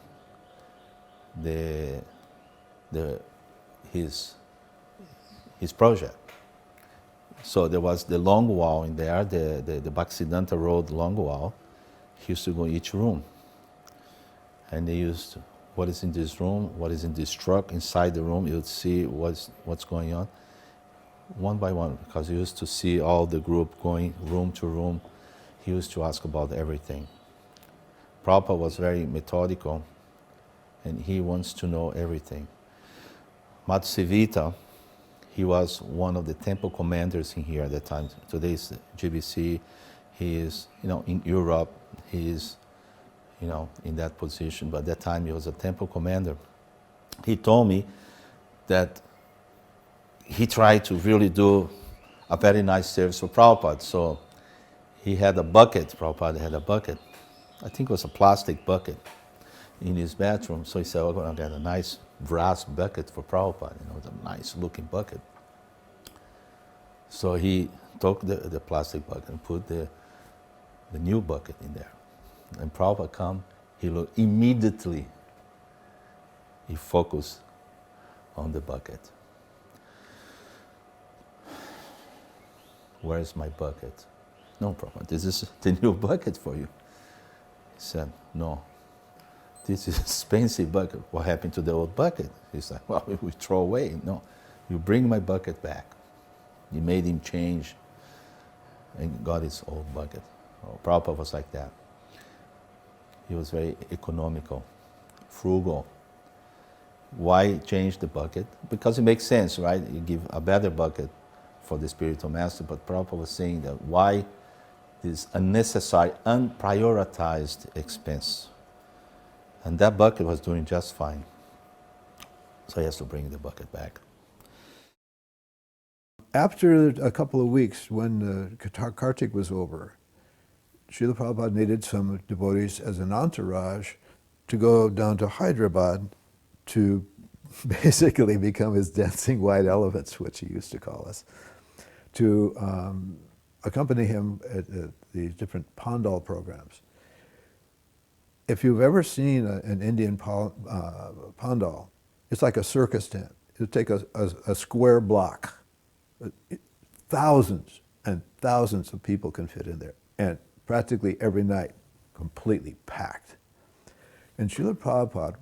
his project. So there was the long wall in there, the Bhaktisiddhanta Road long wall. He used to go in each room. And they used, what is in this room, what is in this truck, inside the room, you'd see what's going on, one by one, because he used to see all the group going room to room. He used to ask about everything. Prabhupada was very methodical, and he wants to know everything. Matsuvita, he was one of the temple commanders in here at that time. Today's GBC, he is, in Europe, he is, in that position, but at that time he was a temple commander. He told me that he tried to really do a very nice service for Prabhupada. So he had a bucket, Prabhupada had a bucket, I think it was a plastic bucket in his bathroom. So he said, we're going to get a nice brass bucket for Prabhupada, a nice looking bucket. So he took the plastic bucket and put the new bucket in there. And Prabhupada come, he looked immediately, he focused on the bucket. Where is my bucket? No, Prabhupada, this is the new bucket for you. He said, no, this is expensive bucket. What happened to the old bucket? He's like, well, we throw away. No, you bring my bucket back. He made him change and got his old bucket. Oh, Prabhupada was like that. He was very economical, frugal. Why change the bucket? Because it makes sense, right? You give a better bucket for the spiritual master, but Prabhupada was saying that why this unnecessary, unprioritized expense? And that bucket was doing just fine. So he has to bring the bucket back. After a couple of weeks, when Kartik was over, Srila Prabhupada needed some devotees as an entourage to go down to Hyderabad to basically become his dancing white elephants, which he used to call us, to accompany him at the different Pandal programs. If you've ever seen an Indian Pandal, it's like a circus tent. It'll take a square block. Thousands and thousands of people can fit in there, and practically every night, completely packed. And Srila Prabhupada,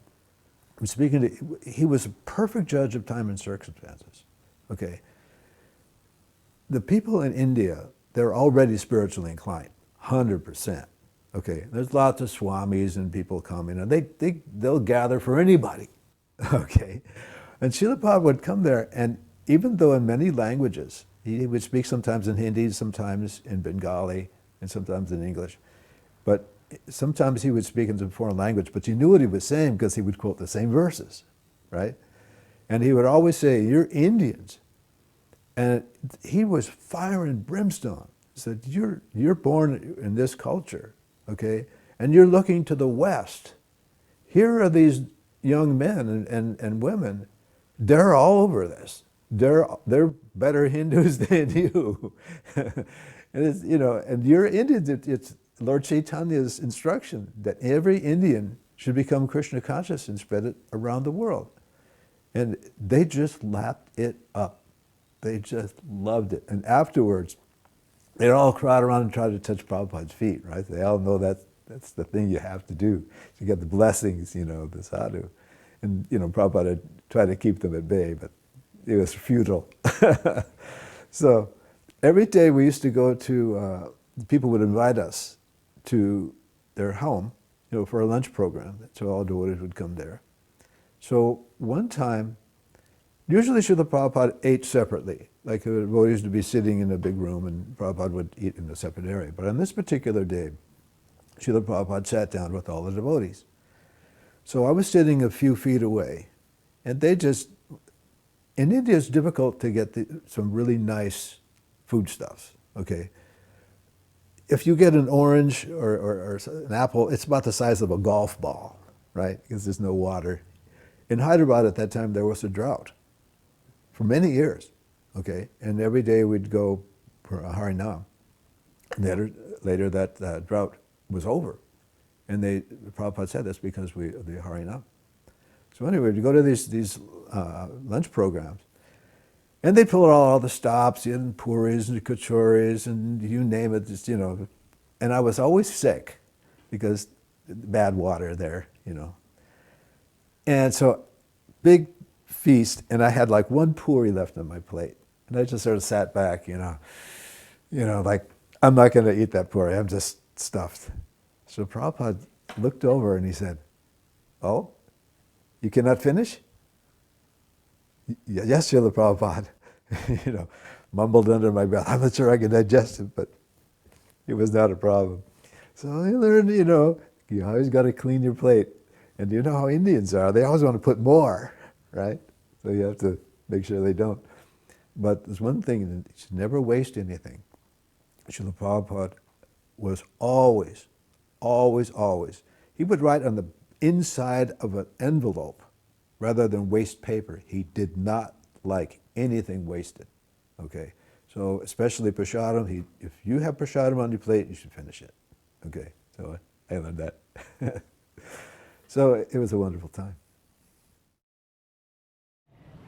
I'm speaking to, he was a perfect judge of time and circumstances. Okay. The people in India, they're already spiritually inclined, 100%. Okay. There's lots of swamis and people coming, and they'll gather for anybody. Okay. And Srila Prabhupada would come there, and even though in many languages, he would speak sometimes in Hindi, sometimes in Bengali, and sometimes in English. But sometimes he would speak in some foreign language, but you knew what he was saying because he would quote the same verses, right? And he would always say, "You're Indians." And he was fire and brimstone. He said, you're born in this culture, okay? And you're looking to the West. Here are these young men and women. They're all over this. They're better Hindus than you. And it's, and you're Indians. It's Lord Chaitanya's instruction that every Indian should become Krishna conscious and spread it around the world. And they just lapped it up. They just loved it. And afterwards, they'd all crowd around and try to touch Prabhupada's feet, right? They all know that's the thing you have to do to get the blessings, of the sadhu. And, Prabhupada tried to keep them at bay, but it was futile. So every day we used to go to, people would invite us to their home, for a lunch program. So all devotees would come there. So one time, usually Srila Prabhupada ate separately. Like the devotees would be sitting in a big room and Prabhupada would eat in a separate area. But on this particular day, Srila Prabhupada sat down with all the devotees. So I was sitting a few feet away, and in India it's difficult to get some really nice foodstuffs, okay? If you get an orange or an apple, it's about the size of a golf ball, right? Because there's no water. In Hyderabad at that time, there was a drought for many years, okay? And every day we'd go for a Harinam. Later that drought was over. And Prabhupada said that's because the Harinam. So anyway, we go to these lunch programs, and they pull out all the stops, and puris and kachoris and you name it, just, And I was always sick because bad water there, And so big feast, and I had like one puri left on my plate, and I just sort of sat back, like I'm not going to eat that puri. I'm just stuffed. So Prabhupada looked over and he said, "Oh, you cannot finish?" "Yes, Srila Prabhupada." Mumbled under my breath, "I'm not sure I can digest it," but it was not a problem. So I learned, you always got to clean your plate. And you know how Indians are. They always want to put more, right? So you have to make sure they don't. But there's one thing, you should never waste anything. Srila Prabhupada was always, he would write on the inside of an envelope rather than waste paper. He did not like anything wasted, okay? So especially prasadam, if you have prasadam on your plate, you should finish it, okay? So I learned that. So it was a wonderful time.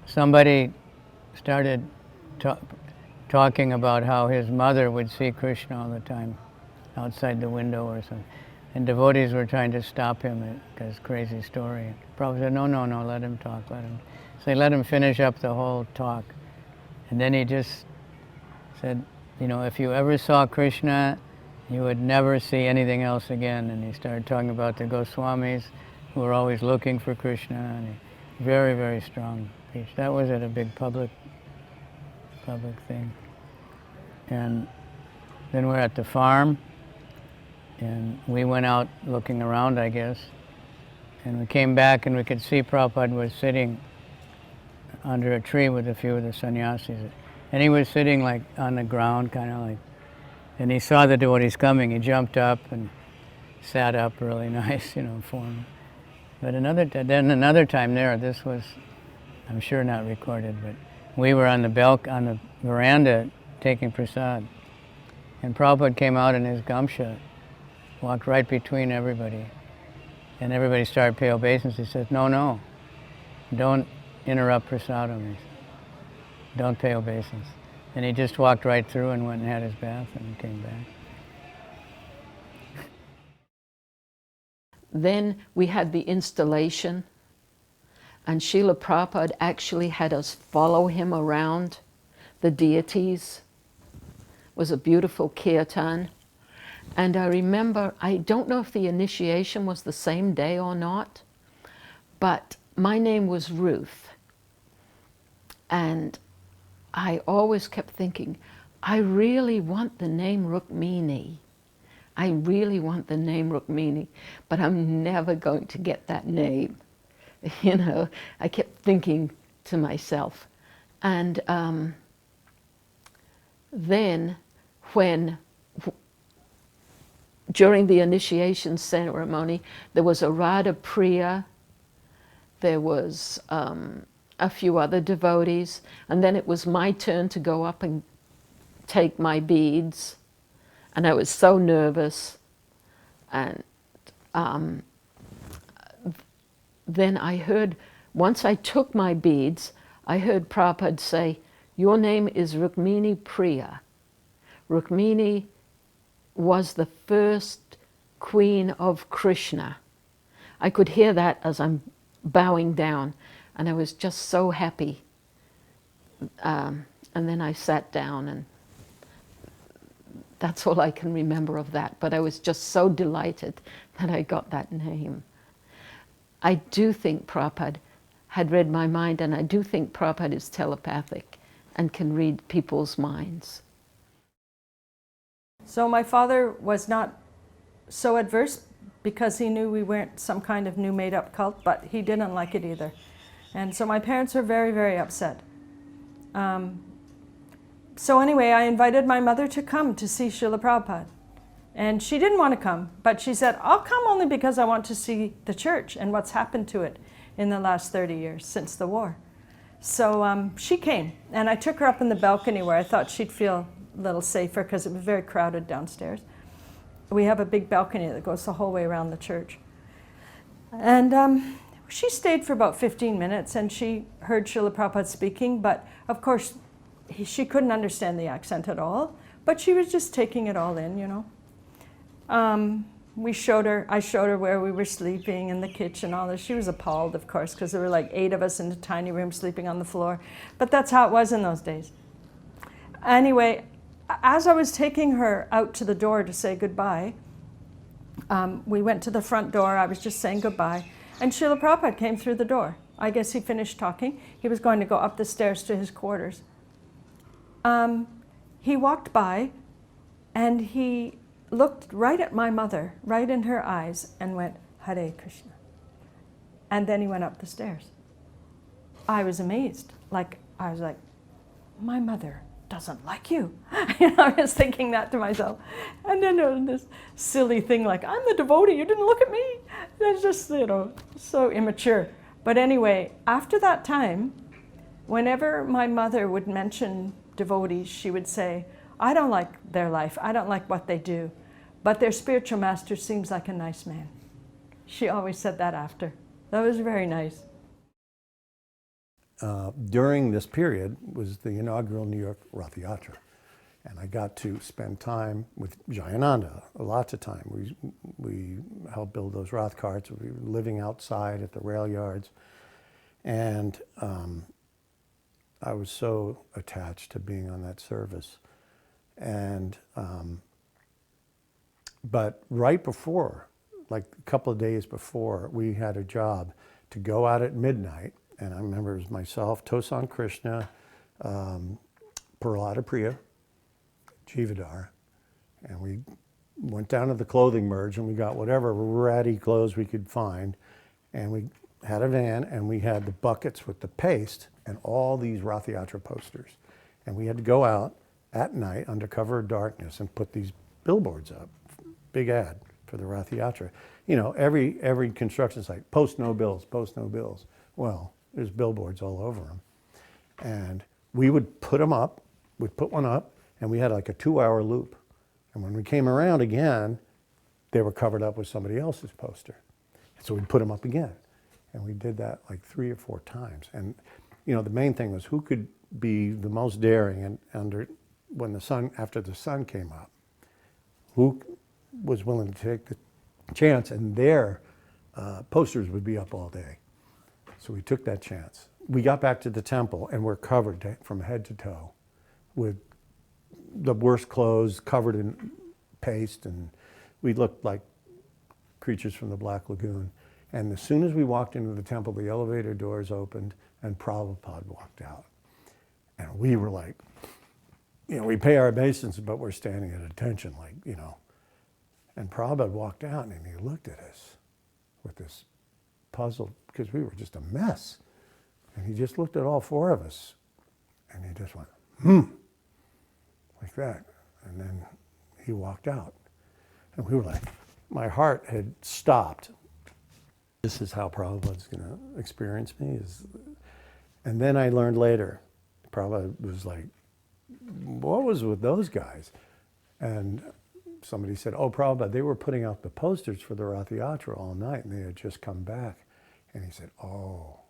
Somebody started talking about how his mother would see Krishna all the time outside the window or something. And devotees were trying to stop him because crazy story. Prabhupada said, no, let him talk, let him. So they let him finish up the whole talk. And then he just Said, you know, if you ever saw Krishna, you would never see anything else again. And he started talking about the Goswamis, who were always looking for Krishna. And he, very, very strong speech. That was at a big public thing. And then we're at the farm, and we went out looking around, I guess. And we came back and we could see Prabhupada was sitting under a tree with a few of the sannyasis. And he was sitting like on the ground, kind of like, and he saw the devotees coming. He jumped up and sat up really nice, you know, form. But then another time there, this was, I'm sure not recorded, but we were on the veranda taking prasad. And Prabhupada came out in his gamsha, walked right between everybody. And everybody started pay obeisance. He says, no, don't interrupt prasadam. He said, don't pay obeisance. And he just walked right through and went and had his bath and came back. Then we had the installation, and Srila Prabhupada actually had us follow him around the deities. It was a beautiful kirtan. And I remember, I don't know if the initiation was the same day or not, but my name was Ruth. And I always kept thinking, I really want the name Rukmini. I really want the name Rukmini, but I'm never going to get that name. You know, I kept thinking to myself. And then when during the initiation ceremony, there was a Radha Priya, there was a few other devotees, and then it was my turn to go up and take my beads, and I was so nervous. And then I heard, once I took my beads, I heard Prabhupada say, your name is Rukmini Priya. Rukmini was the first queen of Krishna. I could hear that as I'm bowing down, and I was just so happy. And then I sat down, and that's all I can remember of that. But I was just so delighted that I got that name. I do think Prabhupada had read my mind, and I do think Prabhupada is telepathic and can read people's minds. So my father was not so adverse because he knew we weren't some kind of new made-up cult, but he didn't like it either. And so my parents were very, very upset. So anyway, I invited my mother to come to see Srila Prabhupada. And she didn't want to come, but she said, I'll come only because I want to see the church and what's happened to it in the last 30 years since the war. So she came, and I took her up in the balcony where I thought she'd feel a little safer because it was very crowded downstairs. We have a big balcony that goes the whole way around the church. And she stayed for about 15 minutes, and she heard Srila Prabhupada speaking, but of course she couldn't understand the accent at all, but she was just taking it all in, you know. I showed her where we were sleeping in the kitchen, all this. She was appalled, of course, because there were like 8 of us in a tiny room sleeping on the floor. But that's how it was in those days. Anyway, as I was taking her out to the door to say goodbye, we went to the front door. I was just saying goodbye, and Srila Prabhupada came through the door. I guess he finished talking. He was going to go up the stairs to his quarters. He walked by, and he looked right at my mother, right in her eyes, and went, Hare Krishna. And then he went up the stairs. I was amazed. I was like, my mother doesn't like you. I was thinking that to myself. And then there was this silly thing like, I'm the devotee, you didn't look at me. It's just, so immature. But anyway, after that time, whenever my mother would mention devotees, she would say, I don't like their life. I don't like what they do. But their spiritual master seems like a nice man. She always said that after. That was very nice. During this period was the inaugural New York Ratha Yatra. And I got to spend time with Jayananda, lots of time. We helped build those Rath carts. We were living outside at the rail yards. And I was so attached to being on that service. And, but right before, like a couple of days before, we had a job to go out at midnight. And I remember it was myself, Tosan Krishna, Prahlada Priya, Jivadar, and we went down to the clothing merge and we got whatever ratty clothes we could find, and we had a van and we had the buckets with the paste and all these Ratha Yatra posters, and we had to go out at night under cover of darkness and put these billboards up, big ad for the Ratha Yatra. You know, every construction site, post no bills, post no bills. Well, there's billboards all over them, and we would put them up, we'd put one up, and we had like a 2-hour loop. And when we came around again, they were covered up with somebody else's poster. So we'd put them up again. And we did that like 3 or 4 times. And, you know, the main thing was who could be the most daring, and after the sun came up, who was willing to take the chance, and their posters would be up all day. So we took that chance. We got back to the temple and we're covered from head to toe with the worst clothes, covered in paste, and we looked like creatures from the Black Lagoon. And as soon as we walked into the temple, the elevator doors opened and Prabhupada walked out. And we were like, you know, we pay our obeisance, but we're standing at attention, like, you know. And Prabhupada walked out and he looked at us with this puzzle, because we were just a mess. And he just looked at all 4 of us and he just went, like that. And then he walked out. And we were like, my heart had stopped. This is how Prabhupada's going to experience me. And then I learned later, Prabhupada was like, what was with those guys? And somebody said, oh, Prabhupada, they were putting out the posters for the Ratha Yatra all night and they had just come back. And he said, oh,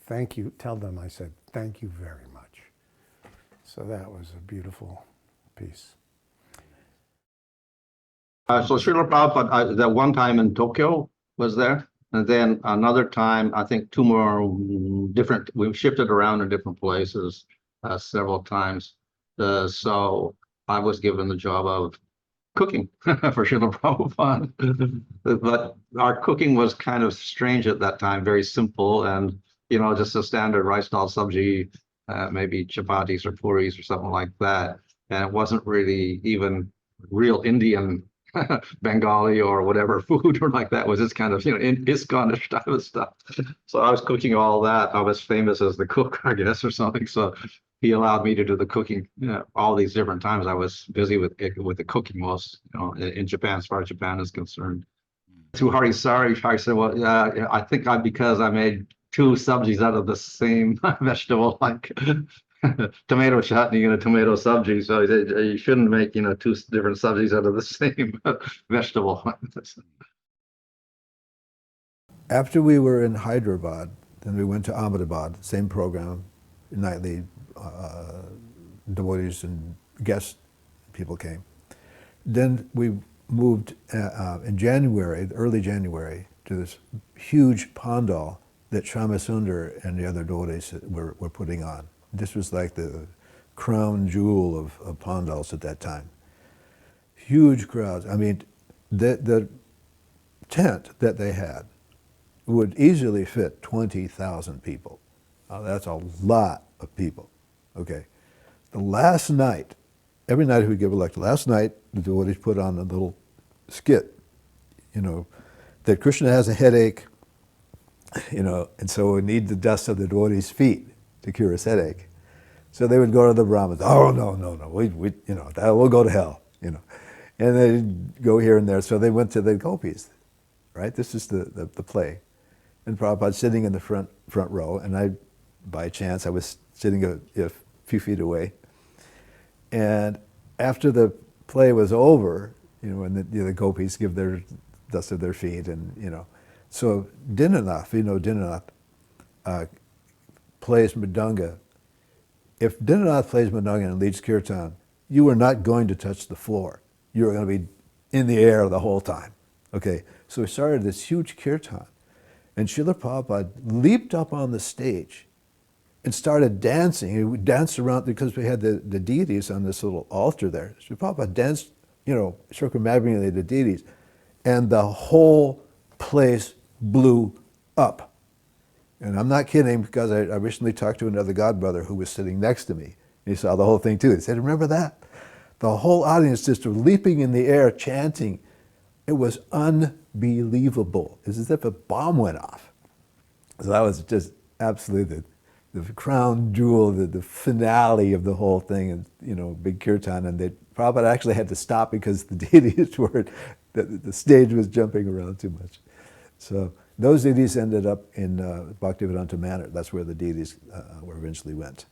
thank you. Tell them I said, thank you very much. So that was a beautiful piece. So Srila Prabhupada, that one time in Tokyo was there, and then another time, I think 2 more different, we've shifted around in different places several times. So I was given the job of cooking for Srila Prabhupada. But our cooking was kind of strange at that time, very simple, and, you know, just a standard rice dal sabji, maybe chapatis or puris or something like that. And it wasn't really even real Indian Bengali or whatever food or like that. Was this kind of, you know, Iskonish type of stuff. So I was cooking all that. I was famous as the cook, I guess, or something. So he allowed me to do the cooking, you know, all these different times. I was busy with the cooking most, you know, in Japan, as far as Japan is concerned. To Hari Sari, I said, well, I think because I made 2 sabjis out of the same vegetable, like tomato chutney and a tomato sabji. So you shouldn't make, you know, 2 different sabjis out of the same vegetable. After we were in Hyderabad, then we went to Ahmedabad, same program, nightly devotees and guest people came. Then we moved in January, early January, to this huge Pandal that Shyamasundar and the other devotees were putting on. This was like the crown jewel of Pandals at that time. Huge crowds. I mean, the tent that they had would easily fit 20,000 people. That's a lot of people, okay? The last night, every night we give a lecture, last night the devotees put on a little skit, you know, that Krishna has a headache, you know, and so we need the dust of the devotees' feet to cure his headache. So they would go to the Brahmins, oh, no, we you know, we'll go to hell, you know. And they'd go here and there. So they went to the gopis, right? This is the play. And Prabhupada sitting in the front row, and I, by chance, I was sitting a few feet away. And after the play was over, you know, and the gopis give their dust of their feet, and, you know, so Dinanath, you know, Dinanath plays Mridanga. If Dinanath plays Mridanga and leads kirtan, you are not going to touch the floor. You are going to be in the air the whole time. Okay, so we started this huge kirtan, and Srila Prabhupada leaped up on the stage and started dancing. And we danced around because we had the deities on this little altar there. So Prabhupada danced, circumambulated the deities, and the whole place blew up. And I'm not kidding, because I recently talked to another godbrother who was sitting next to me. He saw the whole thing too. He said, remember that? The whole audience just leaping in the air, chanting. It was unbelievable. It's as if a bomb went off. So that was just absolutely the crown jewel, the finale of the whole thing, and big kirtan. And Prabhupada actually had to stop because the deities were, the stage was jumping around too much. So those deities ended up in Bhaktivedanta Manor. That's where the deities were eventually went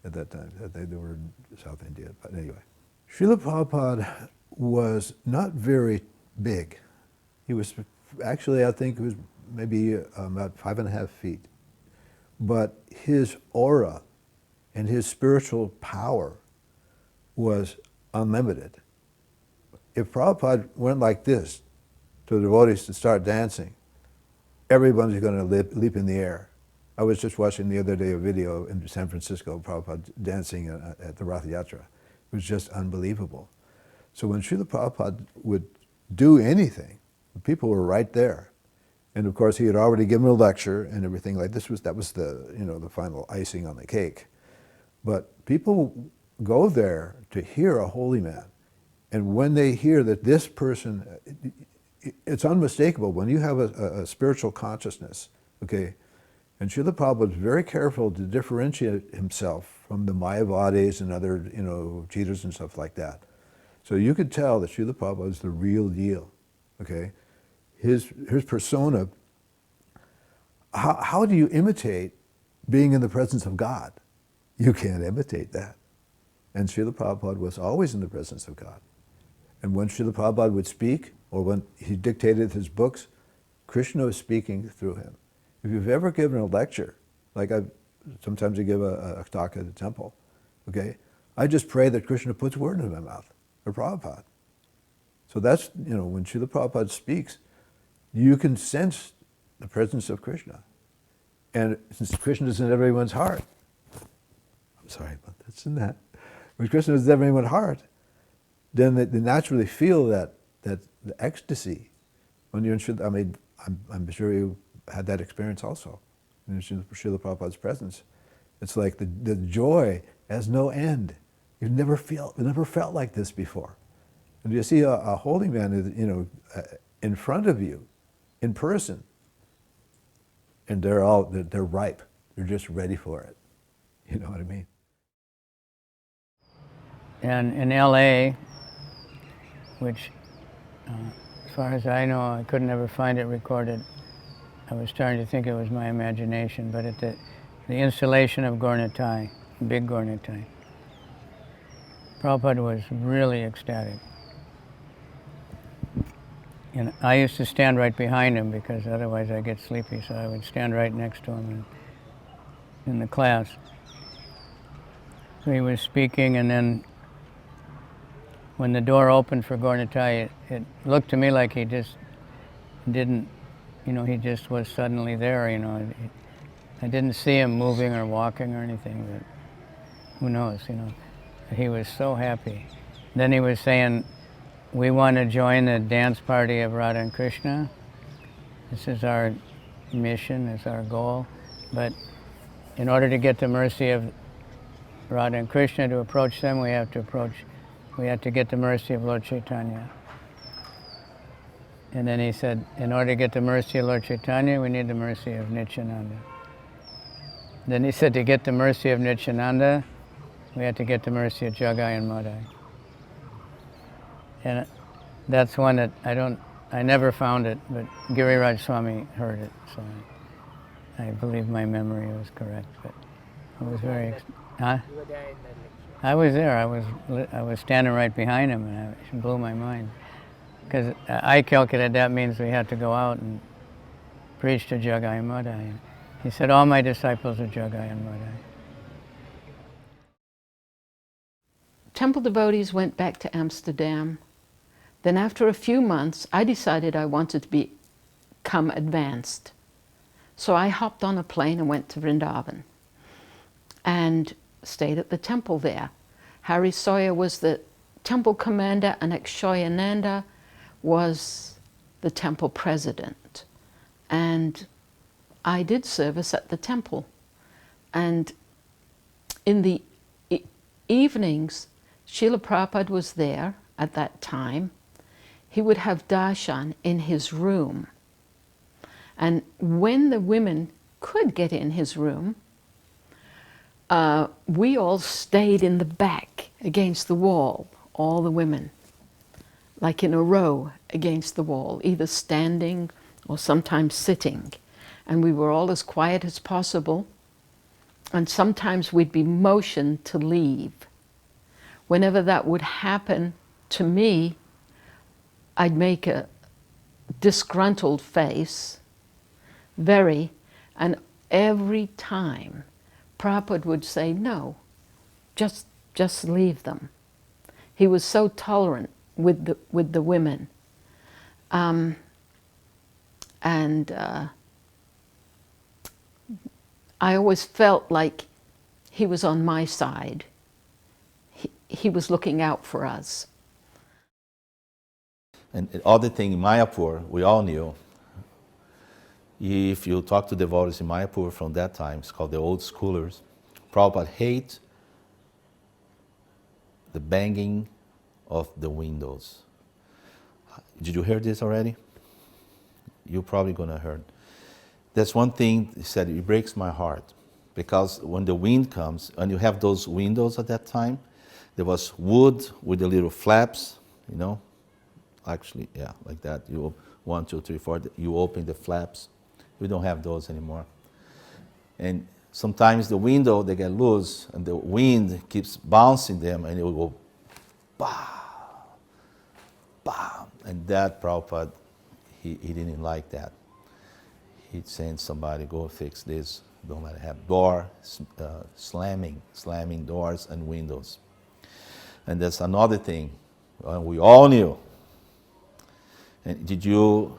at that time. They were in South India, but anyway. Srila Prabhupada was not very big. He was actually, I think, he was maybe about 5.5 feet. But his aura and his spiritual power was unlimited. If Prabhupada went like this to the devotees to start dancing, everybody's going to leap in the air. I was just watching the other day a video in San Francisco, Prabhupada dancing at the Ratha Yatra. It was just unbelievable. So when Srila Prabhupada would do anything, the people were right there. And of course, he had already given a lecture and everything like this. That was the the final icing on the cake. But people go there to hear a holy man, and when they hear that this person, it's unmistakable. When you have a spiritual consciousness, okay, and Srila Prabhupada was very careful to differentiate himself from the Mayavadis and other cheaters and stuff like that. So you could tell that Srila Prabhupada is the real deal, okay. His persona, how do you imitate being in the presence of God? You can't imitate that. And Srila Prabhupada was always in the presence of God. And when Srila Prabhupada would speak, or when he dictated his books, Krishna was speaking through him. If you've ever given a lecture, like sometimes I give a talk at a temple, okay, I just pray that Krishna puts word in my mouth, or Prabhupada. So that's, when Srila Prabhupada speaks, you can sense the presence of Krishna. And since Krishna is in everyone's heart, I'm sorry about that's in that. When Krishna is in everyone's heart, then they naturally feel that the ecstasy. When you're in I'm sure you had that experience also in Srila Prabhupada's presence. It's like the joy has no end. You've never felt like this before. And you see a holy man, in front of you, in person, and they're ripe. They're just ready for it. You know what I mean? And in LA, which, as far as I know, I could never find it recorded. I was starting to think it was my imagination, but at the installation of Gour Nitai, big Gour Nitai, Prabhupada was really ecstatic. And I used to stand right behind him because otherwise I get sleepy, so I would stand right next to him in the class. So he was speaking, and then when the door opened for Gour Nitai, it looked to me like he just didn't, he just was suddenly there, I didn't see him moving or walking or anything, but who knows, He was so happy. Then he was saying, we want to join the dance party of Radha and Krishna. This is our mission, it's our goal. But in order to get the mercy of Radha and Krishna to approach them, we have to get the mercy of Lord Chaitanya. And then he said, in order to get the mercy of Lord Chaitanya, we need the mercy of Nityananda. Then he said, to get the mercy of Nityananda, we had to get the mercy of Jagai and Madai. And that's one that I never found it, but Giriraj Swami heard it, so I believe my memory was correct. But I was very, huh? You were there in the lecture? I was there. I was standing right behind him, and it blew my mind. Because I calculated that means we had to go out and preach to Jagai and Madai. He said, all my disciples are Jagai and Madai. Temple devotees went back to Amsterdam. Then after a few months, I decided I wanted to become advanced. So I hopped on a plane and went to Vrindavan. and stayed at the temple there. Hari Sawyer was the temple commander, and Akshoyananda was the temple president. And I did service at the temple. And in the evenings, Srila Prabhupada was there at that time. He would have darshan in his room. And when the women could get in his room, we all stayed in the back against the wall, all the women, like in a row against the wall, either standing or sometimes sitting. And we were all as quiet as possible. And sometimes we'd be motioned to leave. Whenever that would happen to me, I'd make a disgruntled face, and every time Prabhupada would say, no, just leave them. He was so tolerant with the women. I always felt like he was on my side. He was looking out for us. And the other thing in Mayapur, we all knew, if you talk to devotees in Mayapur from that time, it's called the old schoolers, Prabhupada hate the banging of the windows. Did you hear this already? You're probably going to hear. That's one thing he said, it breaks my heart. Because when the wind comes, and you have those windows at that time, there was wood with the little flaps, you know, actually, yeah, like that. You 1, 2, 3, 4, you open the flaps. We don't have those anymore. And sometimes the window, they get loose, and the wind keeps bouncing them, and it will go, bah, bah. And that Prabhupada, he didn't like that. He'd send somebody, go fix this. Don't let it happen. Door, slamming doors and windows. And that's another thing we all knew. And did you,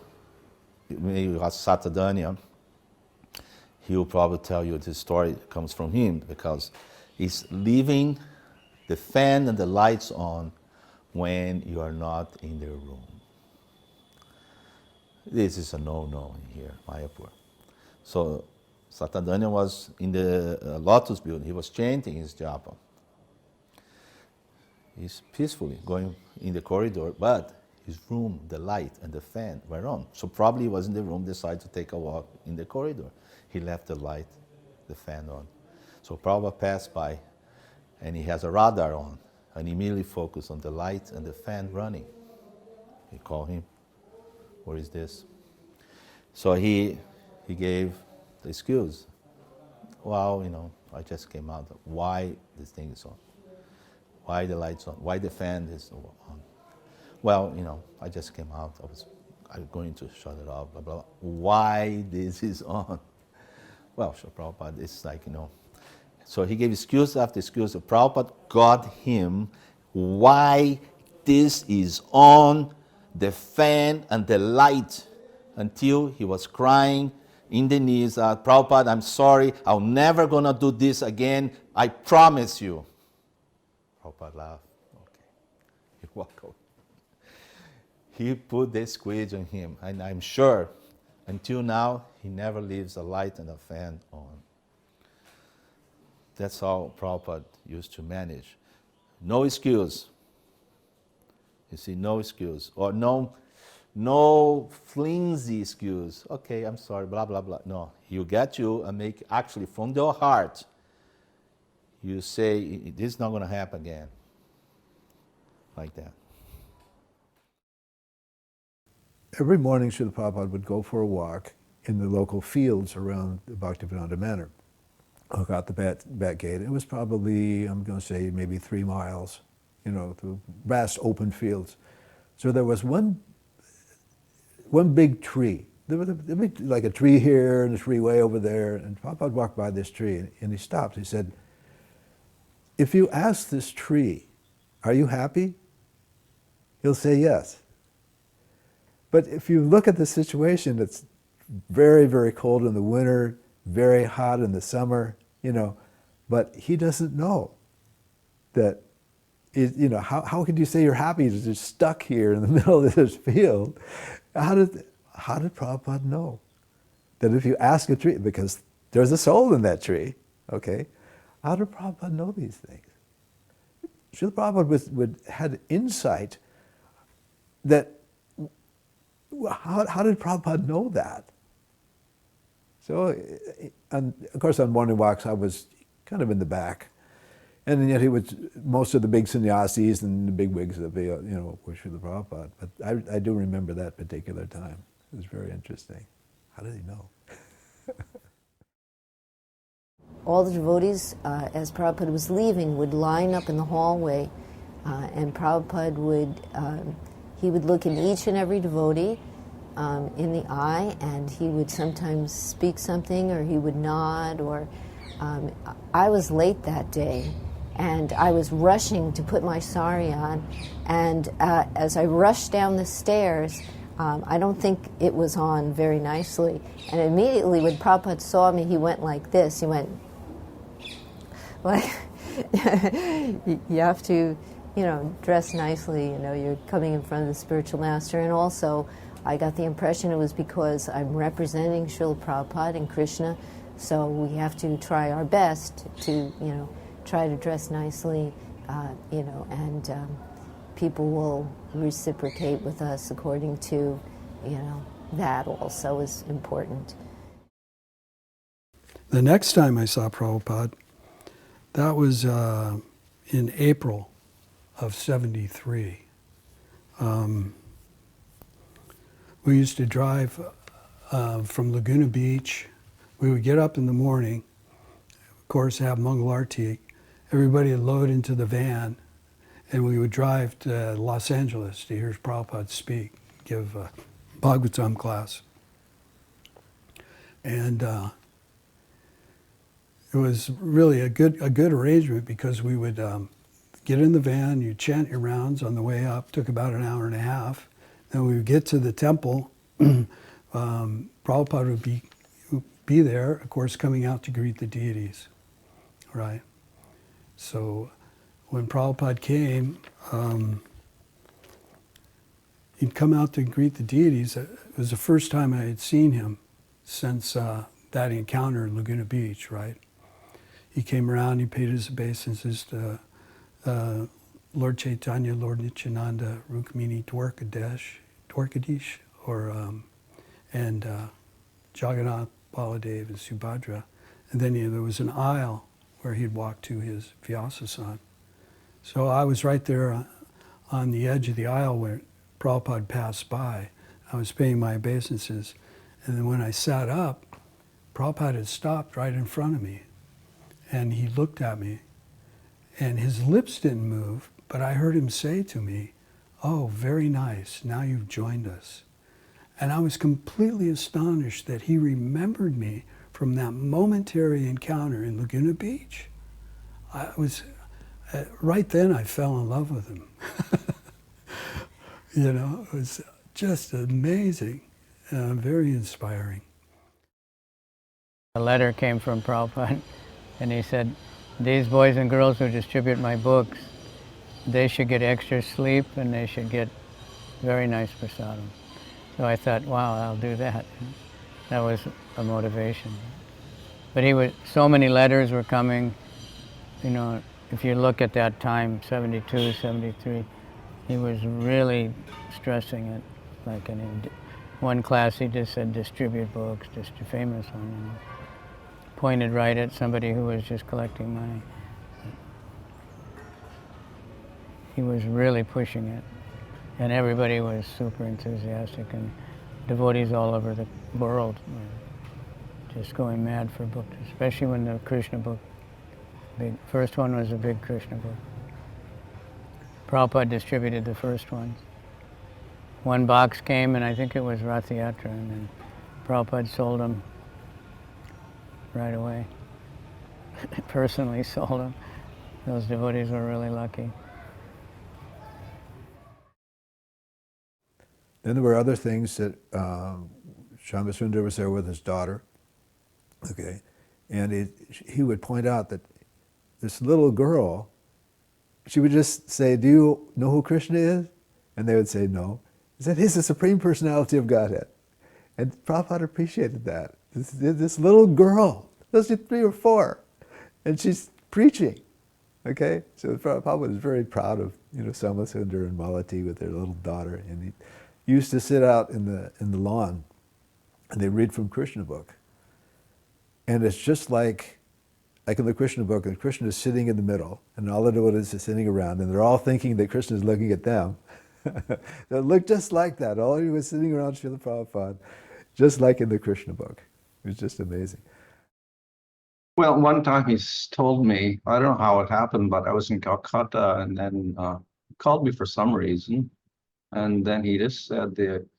maybe you ask Satadanya, he'll probably tell you this story comes from him, because he's leaving the fan and the lights on when you are not in the room. This is a no-no here, Mayapur. So Satadanya was in the Lotus building. He was chanting his japa. He's peacefully going in the corridor, but his room, the light and the fan were on. So probably he was in the room, decided to take a walk in the corridor. He left the light, the fan on. So Prabhupada passed by, and he has a radar on, and immediately focused on the light and the fan running. He called him. What is this? So he gave the excuse. Well, you know, I just came out. Why this thing is on? Why the lights on? Why the fan is on? Well, you know, I just came out. I'm going to shut it off, blah, blah, blah. Why this is on? Well, sure, Prabhupada, it's like, you know. So he gave excuse after excuse. Prabhupada got him why this is on, the fan and the light, until he was crying in the knees, Prabhupada, I'm sorry, I'm never going to do this again, I promise you. Prabhupada laughed. Okay. He walked away. He put the squeeze on him, and I'm sure, until now, he never leaves a light and a fan on. That's how Prabhupada used to manage. No excuse. You see, no excuse. Or no flimsy excuse. Okay, I'm sorry, blah, blah, blah. No, he'll get you and make, actually, from your heart, you say, this is not going to happen again. Like that. Every morning, Srila Prabhupada would go for a walk in the local fields around the Bhaktivedanta Manor. Look out the back gate. It was probably, I'm going to say, maybe 3 miles, you know, through vast open fields. So there was one big tree. There would be like a tree here and a tree way over there. And Prabhupada walked by this tree and he stopped. He said, if you ask this tree, are you happy? He'll say yes. But if you look at the situation, it's very, very cold in the winter, very hot in the summer, you know, But he doesn't know that, how could you say you're happy to just stuck here in the middle of this field? How did Prabhupada know that if you ask a tree, because there's a soul in that tree, okay? How did Prabhupada know these things? Srila Prabhupada had insight that, how did Prabhupada know that? So, and of course on morning walks I was kind of in the back. And yet he was, most of the big sannyasis and the big wigs of the, were Srila Prabhupada. But I do remember that particular time. It was very interesting. How did he know? All the devotees, as Prabhupada was leaving, would line up in the hallway, and Prabhupada he would look in each and every devotee in the eye, and he would sometimes speak something, or he would nod, or I was late that day, and I was rushing to put my sari on, and as I rushed down the stairs, I don't think it was on very nicely, and immediately when Prabhupada saw me, he went like this. He went, like, you have to, dress nicely, you're coming in front of the spiritual master. And also, I got the impression it was because I'm representing Srila Prabhupada and Krishna, so we have to try our best to, try to dress nicely, and people will reciprocate with us according to, that also is important. The next time I saw Prabhupada, that was in April of '73. We used to drive from Laguna Beach. We would get up in the morning, of course, have Mangalarti. Everybody would load into the van, and we would drive to Los Angeles to hear Prabhupada speak, give a Bhagavatam class. And it was really a good arrangement, because we would get in the van, you'd chant your rounds on the way up, took about an hour and a half. Then we would get to the temple. Prabhupada would be there, of course, coming out to greet the deities, right? So when Prabhupada came, he'd come out to greet the deities. It was the first time I had seen him since that encounter in Laguna Beach, right? He came around, he paid his obeisances to Lord Chaitanya, Lord Nityananda, Rukmini Dwarkadish, and Jagannath, Baladev, and Subhadra. And then there was an aisle where he'd walk to his Vyasasan. So I was right there on the edge of the aisle where Prabhupada passed by. I was paying my obeisances. And then when I sat up, Prabhupada had stopped right in front of me. And he looked at me, and his lips didn't move, but I heard him say to me, "Oh, very nice, now you've joined us." And I was completely astonished that he remembered me from that momentary encounter in Laguna Beach. Right then I fell in love with him. It was just amazing, very inspiring. A letter came from Prabhupada, and he said, "These boys and girls who distribute my books, they should get extra sleep, and they should get very nice prasadam." So I thought, wow, I'll do that. That was a motivation. But so many letters were coming. If you look at that time, 72, 73, he was really stressing it. Like in one class, he just said, distribute books, just a famous one. Pointed right at somebody who was just collecting money. He was really pushing it. And everybody was super enthusiastic, and devotees all over the world were just going mad for books, especially when the Krishna book, first one was a big Krishna book. Prabhupada distributed the first ones. One box came, and I think it was Ratha Yatra, and then Prabhupada sold them right away. Personally sold them. Those devotees were really lucky. Then there were other things that Shyama was there with his daughter, okay, and he would point out that this little girl, she would just say, "Do you know who Krishna is?" And they would say, "No." He said, "He's the Supreme Personality of Godhead." And Prabhupada appreciated that. This little girl, just 3 or 4, and she's preaching. Okay, so Prabhupada was very proud of Somasundar and Malati with their little daughter, and he used to sit out in the lawn, and they read from Krishna book, and it's just like in the Krishna book, and Krishna is sitting in the middle, and all the devotees are sitting around, and they're all thinking that Krishna is looking at them. It looked just like that. All he was sitting around Srila Prabhupada, just like in the Krishna book. It was just amazing. Well, one time he's told me, I don't know how it happened, but I was in Calcutta, and then he called me for some reason, and then he just said he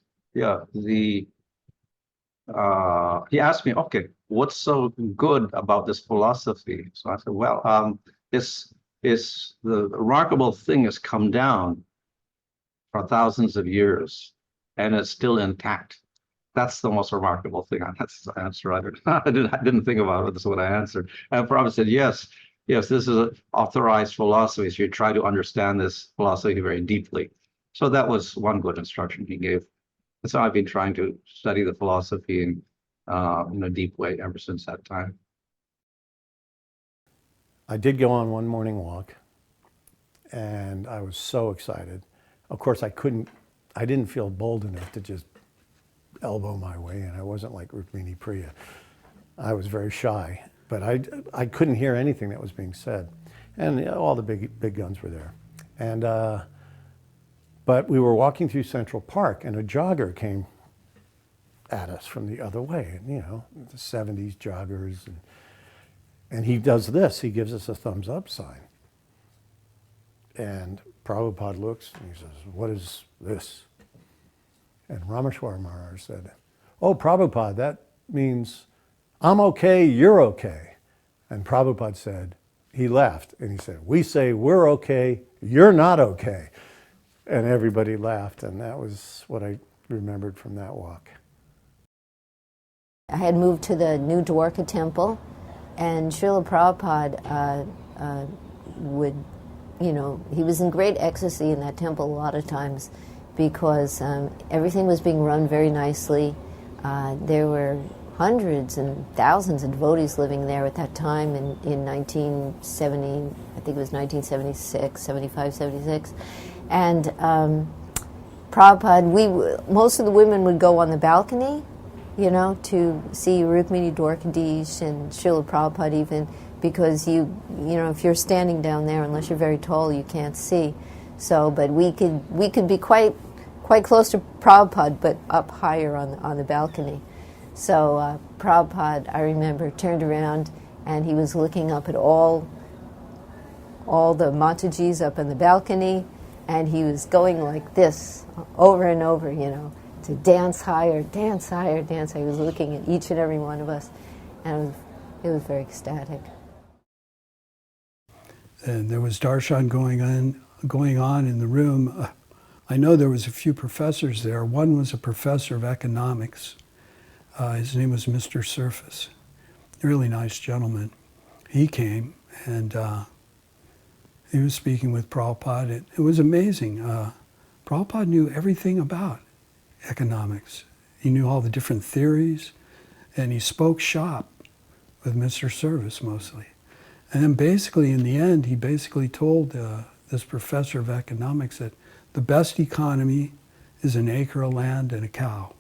asked me, okay, what's so good about this philosophy? So I said, well, this is the remarkable thing has come down for thousands of years, and it's still intact. That's the most remarkable thing. That's the answer. I didn't think about it. That's what I answered. And Prabhupada said, yes, this is an authorized philosophy. So you try to understand this philosophy very deeply. So that was one good instruction he gave. And so I've been trying to study the philosophy in a deep way ever since that time. I did go on one morning walk, and I was so excited. Of course, I didn't feel bold enough to just elbow my way in. I wasn't like Rukmini Priya. I was very shy, but I couldn't hear anything that was being said. And all the big guns were there. And but we were walking through Central Park, and a jogger came at us from the other way. And, the 70s joggers. And he does this. He gives us a thumbs up sign. And Prabhupada looks, and he says, "What is this?" And Rameshwar Maharaj said, "Oh, Prabhupada, that means I'm okay, you're okay." And Prabhupada said, he laughed, and he said, "We say we're okay, you're not okay." And everybody laughed, and that was what I remembered from that walk. I had moved to the New Dwarka Temple, and Srila Prabhupada would, he was in great ecstasy in that temple a lot of times, because everything was being run very nicely. There were hundreds and thousands of devotees living there at that time in 1970, I think it was 1976, 75, 76. And Prabhupada, most of the women would go on the balcony, to see Rukmini Dwarkadish and Srila Prabhupada even, because if you're standing down there, unless you're very tall, you can't see. So, but we could be quite close to Prabhupada, but up higher on the balcony. So Prabhupada, I remember, turned around and he was looking up at all the Matajis up on the balcony, and he was going like this over and over, to dance higher, dance higher, dance higher. He was looking at each and every one of us, and it was very ecstatic. And there was darshan going on in the room. I know there was a few professors there. One was a professor of economics. His name was Mr. Surface, a really nice gentleman. He came, and he was speaking with Prabhupada. It was amazing. Prabhupada knew everything about economics. He knew all the different theories, and he spoke shop with Mr. Service mostly. And then basically, in the end, he basically told this professor of economics that the best economy is an acre of land and a cow.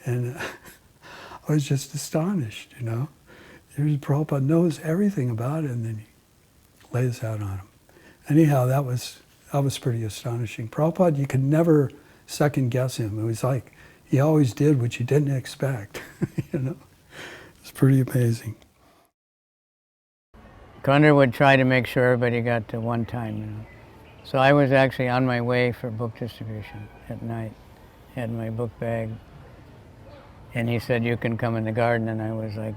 And I was just astonished, Here's Prabhupada knows everything about it, and then he lays out on him. Anyhow, that was pretty astonishing. Prabhupada, you could never second guess him. It was like he always did what you didn't expect. It's pretty amazing. Kandra would try to make sure everybody got to one time, So I was actually on my way for book distribution at night. Had my book bag, and he said, "You can come in the garden," and I was like,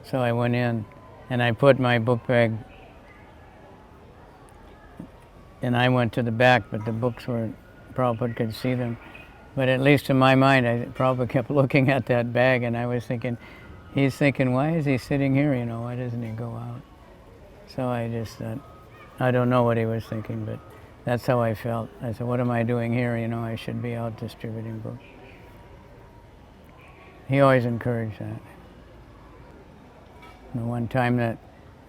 so I went in, and I put my book bag, and I went to the back, but the books were, Prabhupada could see them. But at least in my mind, Prabhupada kept looking at that bag, and I was thinking, he's thinking, why is he sitting here, Why doesn't he go out? So I just thought, I don't know what he was thinking, but that's how I felt. I said, what am I doing here? You know, I should be out distributing books. He always encouraged that. And one time that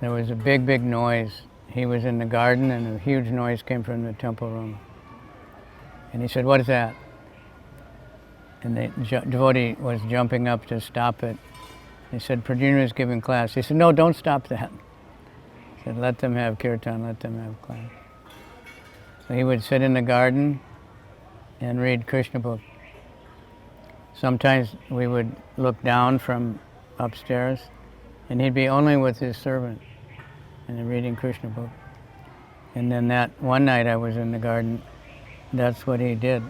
there was a big, big noise. He was in the garden and a huge noise came from the temple room. And he said, what is that? And the devotee was jumping up to stop it. He said, Prajna is giving class. He said, no, don't stop that. He said, let them have kirtan, let them have class. So he would sit in the garden and read Krishna book. Sometimes we would look down from upstairs and he'd be only with his servant and reading Krishna book. And then that one night I was in the garden, that's what he did.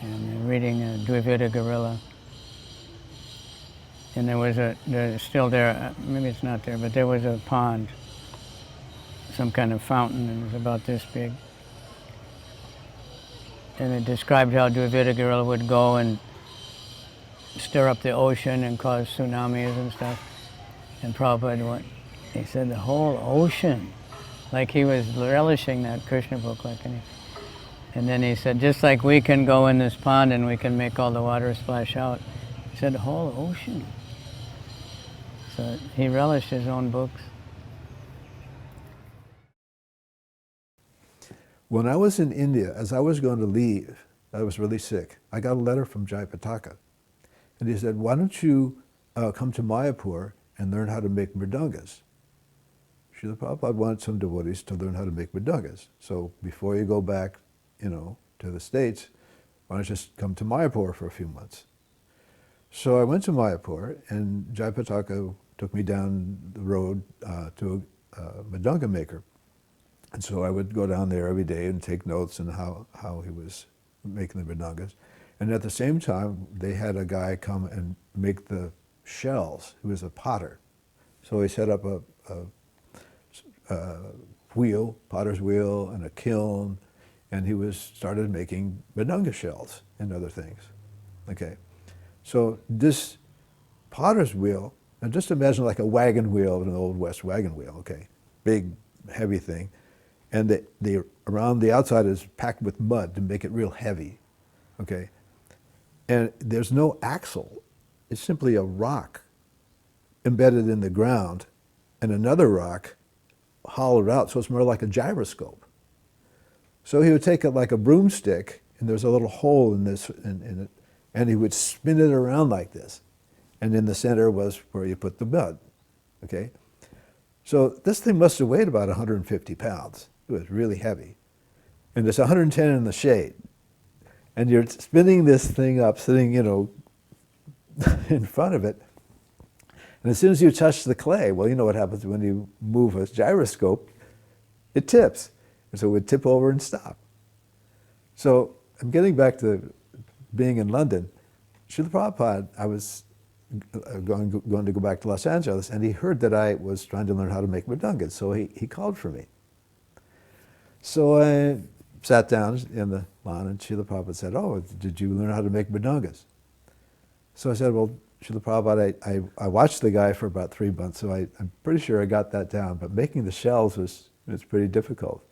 And reading Dvivida Gorilla. And there was still there, maybe it's not there, but there was a pond, some kind of fountain, and it was about this big. And it described how Dvivida Gorilla would go and stir up the ocean and cause tsunamis and stuff. And Prabhupada went, he said, the whole ocean, like he was relishing that Krishna book. And then he said, just like we can go in this pond and we can make all the water splash out, he said, the whole ocean. So he relished his own books. When I was in India, as I was going to leave, I was really sick. I got a letter from Jayapataka. And he said, why don't you come to Mayapur and learn how to make mridangas? Srila Prabhupada wanted some devotees to learn how to make mridangas. So before you go back, to the States, why don't you just come to Mayapur for a few months? So I went to Mayapur, and Jayapataka took me down the road to a mridanga maker. And so I would go down there every day and take notes on how he was making the mridangas. And at the same time, they had a guy come and make the shells. He was a potter. So he set up a wheel, potter's wheel, and a kiln, and he started making mridanga shells and other things. Okay, so this potter's wheel, and just imagine like a wagon wheel, an old West wagon wheel. Okay, big, heavy thing, and the around the outside is packed with mud to make it real heavy. Okay, and there's no axle; it's simply a rock embedded in the ground, and another rock hollowed out, so it's more like a gyroscope. So he would take it like a broomstick, and there's a little hole in it, and he would spin it around like this. And in the center was where you put the mud, okay? So this thing must have weighed about 150 pounds. It was really heavy. And it's 110 in the shade. And you're spinning this thing up, sitting, in front of it. And as soon as you touch the clay, well, you know what happens when you move a gyroscope, it tips. And so it would tip over and stop. So I'm getting back to being in London. Srila Prabhupada, I was going to go back to Los Angeles, and he heard that I was trying to learn how to make mridangas, so he called for me. So I sat down in the lawn, and Srila Prabhupada said, oh, did you learn how to make mridangas? So I said, well, Srila Prabhupada, I watched the guy for about 3 months, so I'm pretty sure I got that down, but making the shells was pretty difficult,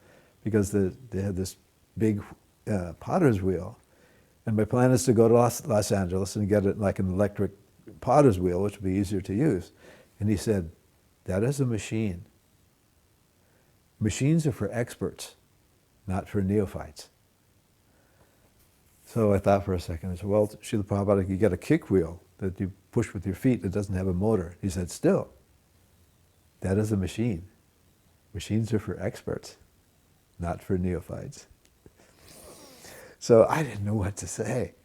because they had this big potter's wheel. And my plan is to go to Los Angeles and get it like an electric potter's wheel, which would be easier to use. And he said, that is a machine. Machines are for experts, not for neophytes. So I thought for a second. I said, well, Srila Prabhupada, you get a kick wheel that you push with your feet that doesn't have a motor. He said, still, that is a machine. Machines are for experts, not for neophytes. So I didn't know what to say.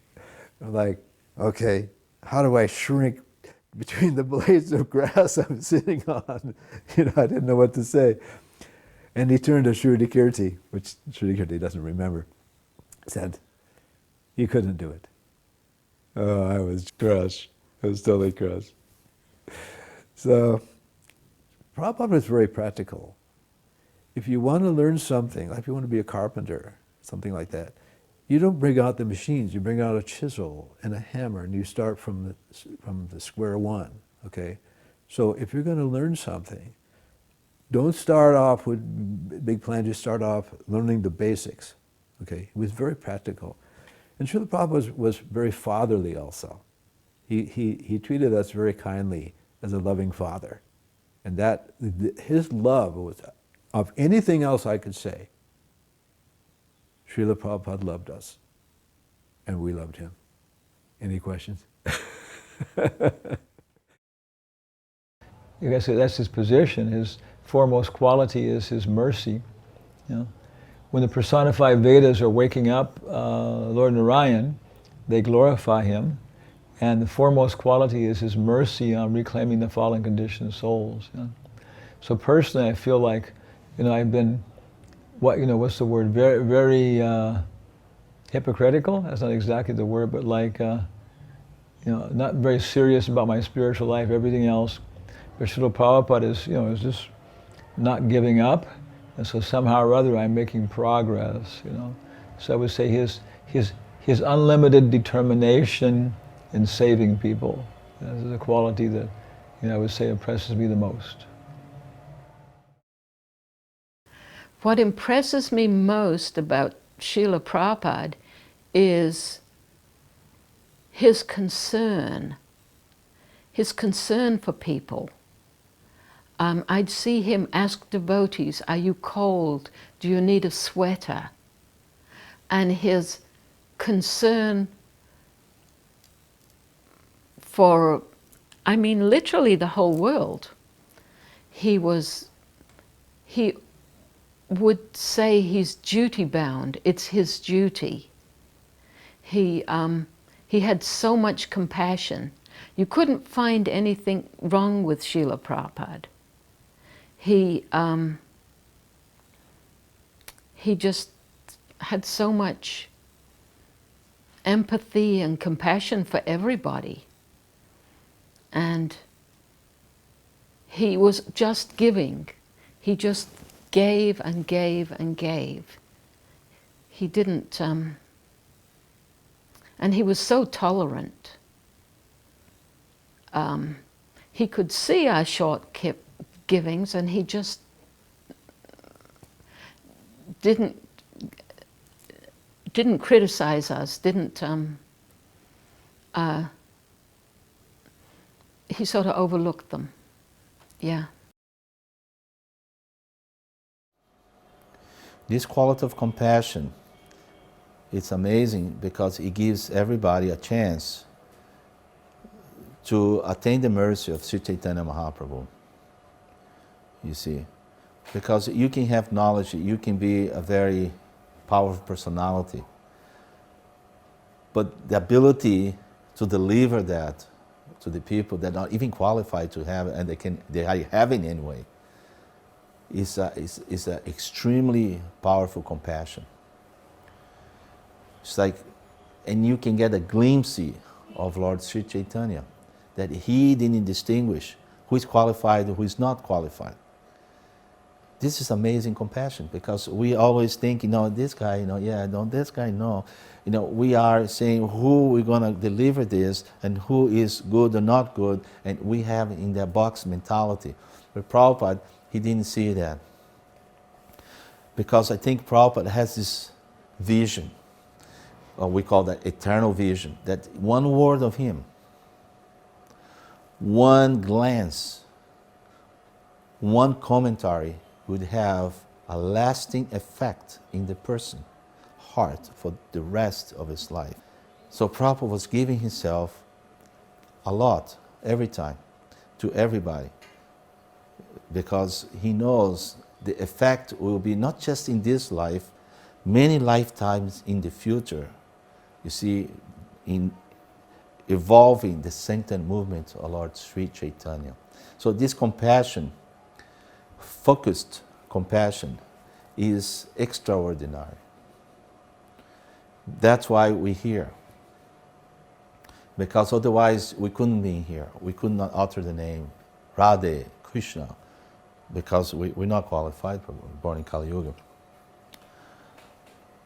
I'm like, okay, how do I shrink between the blades of grass I'm sitting on? I didn't know what to say. And he turned to Shruti Kirti, which Shruti Kirti doesn't remember, said, you couldn't do it. Oh, I was crushed. I was totally crushed. So Prabhupada was very practical. If you want to learn something, like if you want to be a carpenter, something like that, you don't bring out the machines. You bring out a chisel and a hammer, and you start from the square one. Okay, so if you're going to learn something, don't start off with big plans, just start off learning the basics. Okay, he was very practical. And Srila Prabhupada was very fatherly also. He treated us very kindly as a loving father. And that, his love was, of anything else I could say, Srila Prabhupada loved us. And we loved him. Any questions? I guess that's his position. His foremost quality is his mercy. You know? When the personified Vedas are waking up Lord Narayan, they glorify him, and the foremost quality is his mercy on reclaiming the fallen conditioned souls. You know? So personally, I feel like, I've been, what's the word? Very, very hypocritical. That's not exactly the word, but like, not very serious about my spiritual life. Everything else. But Srila Prabhupada is just not giving up, and so somehow or other I'm making progress. So I would say his unlimited determination in saving people is a quality that I would say impresses me the most. What impresses me most about Srila Prabhupada is his concern for people. I'd see him ask devotees, are you cold? Do you need a sweater? And his concern for, literally the whole world. He would say he's duty bound. It's his duty. He had so much compassion. You couldn't find anything wrong with Srila Prabhupada. He just had so much empathy and compassion for everybody. And he was just giving. He just gave and gave and gave. He didn't, and he was so tolerant. He could see our short givings, and he just didn't criticize us, he sort of overlooked them. Yeah. This quality of compassion, it's amazing because it gives everybody a chance to attain the mercy of Sri Chaitanya Mahaprabhu. You see, because you can have knowledge, you can be a very powerful personality, but the ability to deliver that to the people that are not even qualified to have it, and they are having anyway, is a extremely powerful compassion. It's like, and you can get a glimpse of Lord Sri Chaitanya, that he didn't distinguish who is qualified and who is not qualified. This is amazing compassion, because we always think, this guy, this guy, no. We are saying who we're going to deliver this and who is good or not good, and we have in that box mentality. But Prabhupada, he didn't see that. Because I think Prabhupada has this vision, or we call that eternal vision, that one word of him, one glance, one commentary would have a lasting effect in the person's heart for the rest of his life. So Prabhupada was giving himself a lot, every time, to everybody, because he knows the effect will be not just in this life, many lifetimes in the future. You see, in evolving the sanctity movement of Lord Sri Chaitanya. So this compassion, focused compassion, is extraordinary. That's why we're here. Because otherwise we couldn't be here. We could not utter the name Radhe, Krishna, because we're not qualified, we're born in Kali Yuga.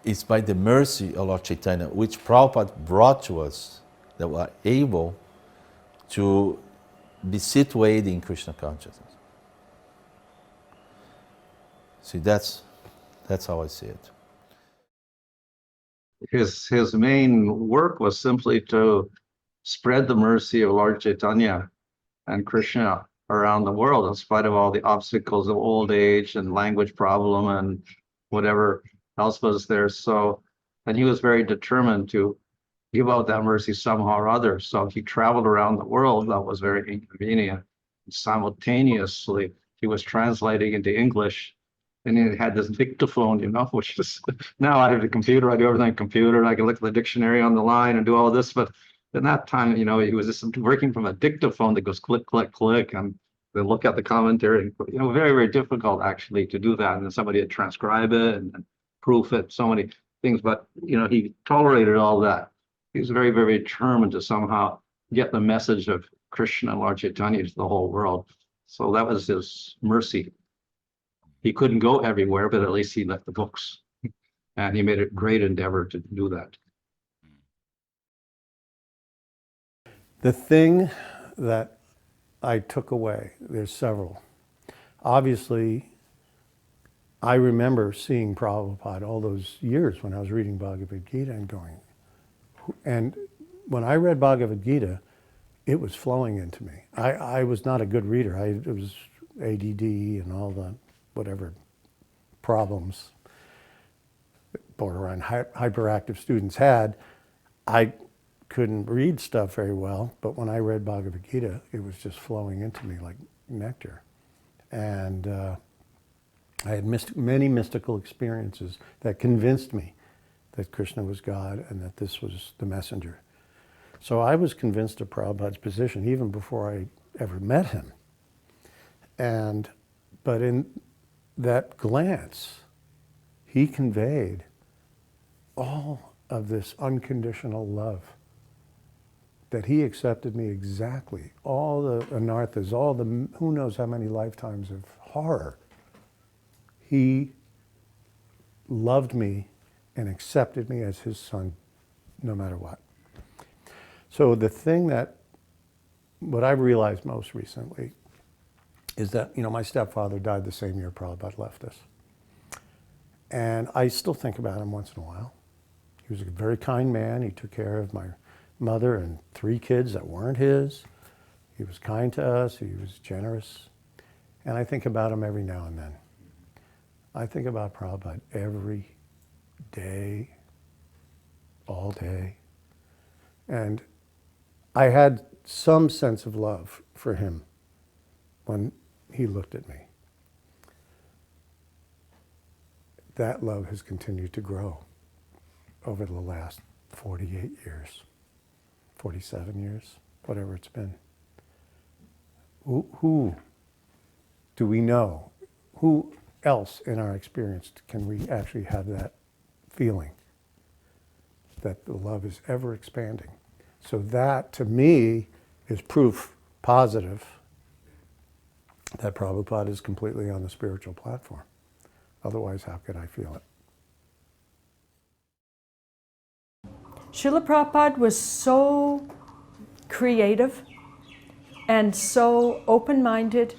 It's by the mercy of Lord Chaitanya, which Prabhupada brought to us, that we are able to be situated in Krishna consciousness. See, that's how I see it. His main work was simply to spread the mercy of Lord Chaitanya and Krishna around the world, in spite of all the obstacles of old age and language problem and whatever else was there. So, and he was very determined to give out that mercy somehow or other. So he traveled around the world. That was very inconvenient. Simultaneously, he was translating into English, and he had this dictaphone, which is, now I have a computer, I do everything on computer, and I can look at the dictionary on the line and do all this, but in that time, he was just working from a dictaphone that goes click, click, click, and then look at the commentary, very, very difficult actually to do that, and then somebody would transcribe it and proof it, so many things, but, he tolerated all that. He was very, very determined to somehow get the message of Krishna and Lord Chaitanya to the whole world. So that was his mercy. He couldn't go everywhere, but at least he left the books. And he made a great endeavor to do that. The thing that I took away, there's several. Obviously, I remember seeing Prabhupada all those years when I was reading Bhagavad Gita and going, and when I read Bhagavad Gita, it was flowing into me. I was not a good reader. It was ADD and all the whatever problems borderline hyperactive students had. I couldn't read stuff very well, but when I read Bhagavad Gita, it was just flowing into me like nectar. And I had many mystical experiences that convinced me that Krishna was God and that this was the messenger. So I was convinced of Prabhupada's position even before I ever met him. But in that glance, he conveyed all of this unconditional love, that he accepted me exactly, all the anarthas, all the who knows how many lifetimes of horror. He loved me and accepted me as his son, no matter what. So the thing what I've realized most recently is that, my stepfather died the same year Prabhupada left us. And I still think about him once in a while. He was a very kind man. He took care of my mother and 3 kids that weren't his. He was kind to us. He was generous. And I think about him every now and then. I think about Prabhupada every day, all day. And I had some sense of love for him when he looked at me. That love has continued to grow over the last 48 years, 47 years, whatever it's been. Who do we know? Who else in our experience can we actually have that feeling that the love is ever expanding? So that, to me, is proof positive that Prabhupada is completely on the spiritual platform. Otherwise, how could I feel it? Srila Prabhupada was so creative and so open-minded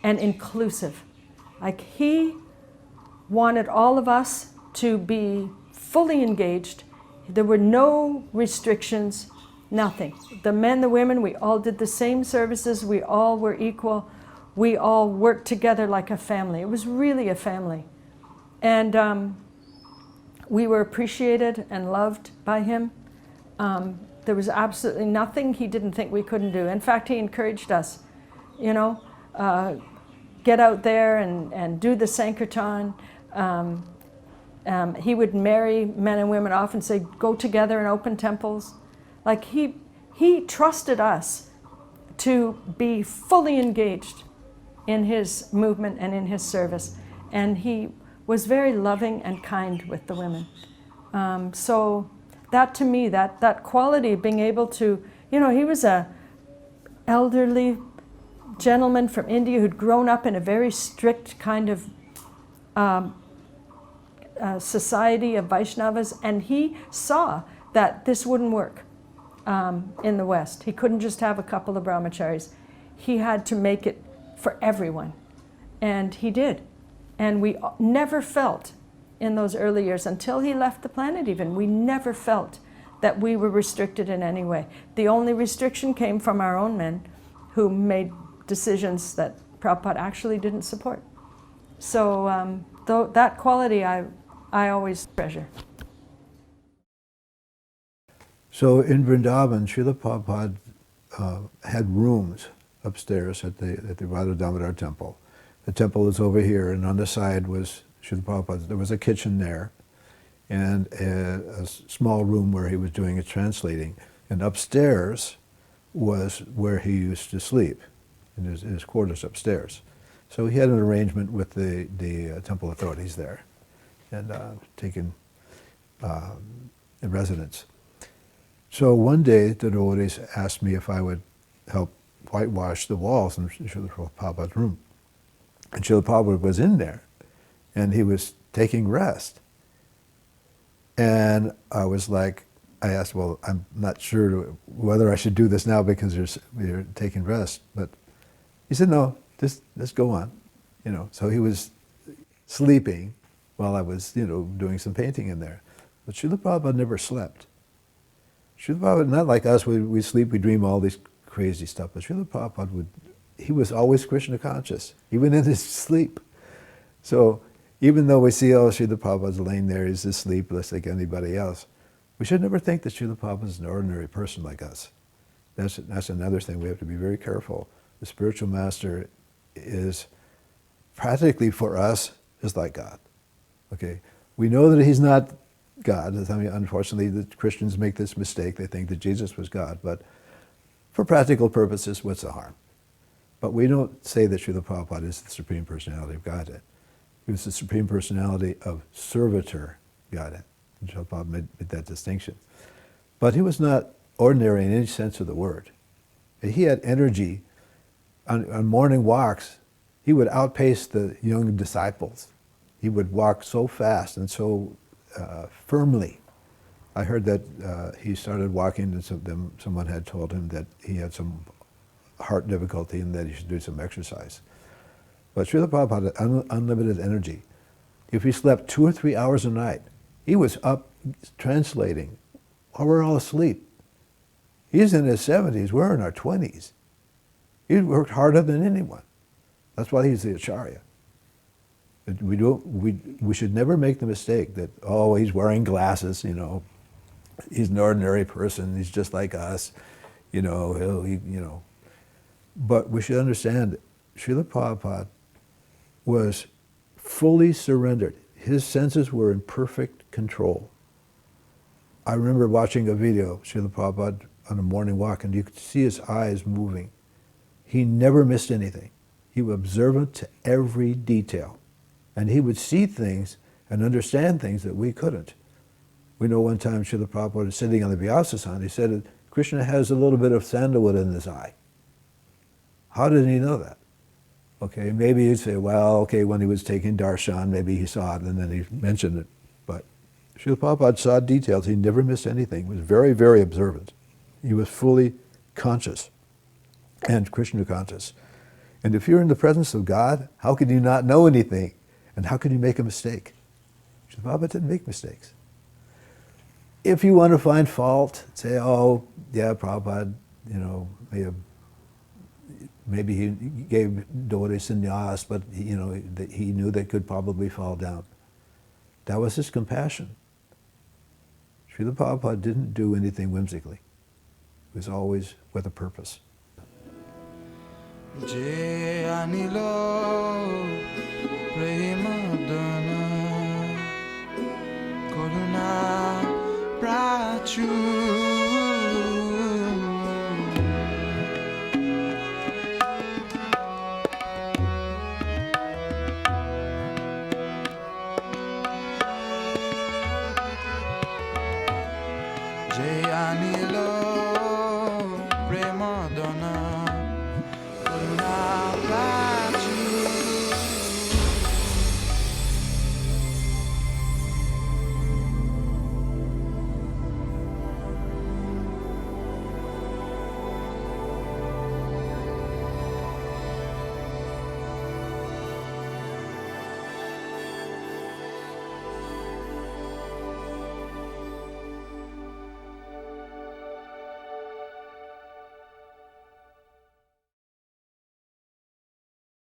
and inclusive. Like, he wanted all of us to be fully engaged. There were no restrictions, nothing. The men, the women, we all did the same services. We all were equal. We all worked together like a family. It was really a family. And we were appreciated and loved by him. There was absolutely nothing he didn't think we couldn't do. In fact, he encouraged us, get out there and do the Sankirtan. He would marry men and women off and say, go together and open temples. Like, he trusted us to be fully engaged in his movement and in his service. And he was very loving and kind with the women. So that, to me, that quality of being able to, he was a elderly gentleman from India who'd grown up in a very strict kind of society of Vaishnavas, and he saw that this wouldn't work in the West. He couldn't just have a couple of brahmacharis. He had to make it for everyone, and he did. And we never felt in those early years, until he left the planet even, we never felt that we were restricted in any way. The only restriction came from our own men who made decisions that Prabhupada actually didn't support. So that quality I always treasure. So in Vrindavan, Srila Prabhupada had rooms upstairs at the Radha Damodar temple. The temple is over here, and on the side was Srila Prabhupada. There was a kitchen there, and a small room where he was doing his translating. And upstairs was where he used to sleep, in his quarters upstairs. So he had an arrangement with the temple authorities there, and taken in residence. So one day, the devotees asked me if I would help whitewash the walls in Srila Prabhupada's room. And Srila Prabhupada was in there, and he was taking rest. And I was like, I asked, well, I'm not sure whether I should do this now because you're taking rest. But he said, no, just let's go on. So he was sleeping while I was, doing some painting in there. But Srila Prabhupada never slept. Srila Prabhupada, not like us, we sleep, we dream all these crazy stuff, but Srila Prabhupada he was always Krishna conscious, even in his sleep. So even though we see, Srila Prabhupada's laying there, he's asleep just like anybody else, we should never think that Srila Prabhupada is an ordinary person like us. That's another thing we have to be very careful. The spiritual master is practically for us is like God. Okay, we know that he's not God. I mean, unfortunately, the Christians make this mistake. They think that Jesus was God, but for practical purposes, what's the harm? But we don't say that Srila Prabhupada is the Supreme Personality of Godhead. He was the Supreme Personality of Servitor Godhead. And Srila Prabhupada made that distinction. But he was not ordinary in any sense of the word. He had energy. On morning walks, he would outpace the young disciples. He would walk so fast and so firmly. I heard that he started walking, and someone had told him that he had some heart difficulty and that he should do some exercise. But Srila Prabhupada had unlimited energy. If he slept 2 or 3 hours a night, he was up translating while we're all asleep. He's in his 70s, we're in our 20s. He worked harder than anyone. That's why he's the Acharya. We should never make the mistake that, he's wearing glasses, he's an ordinary person, he's just like us, But we should understand that Srila Prabhupada was fully surrendered. His senses were in perfect control. I remember watching a video of Srila Prabhupada on a morning walk, and you could see his eyes moving. He never missed anything. He was observant to every detail. And he would see things and understand things that we couldn't. We know one time Srila Prabhupada was sitting on the Vyasasana, he said that Krishna has a little bit of sandalwood in his eye. How did he know that? Okay, maybe you'd say, when he was taking darshan, maybe he saw it and then he mentioned it. But Srila Prabhupada saw details. He never missed anything. He was very, very observant. He was fully conscious and Krishna conscious. And if you're in the presence of God, how can you not know anything? And how can you make a mistake? Srila Prabhupada didn't make mistakes. If you want to find fault, say, Prabhupada, maybe he gave devotees sannyas, but he knew they could probably fall down. That was his compassion. Srila Prabhupada didn't do anything whimsically. It was always with a purpose. Je anilo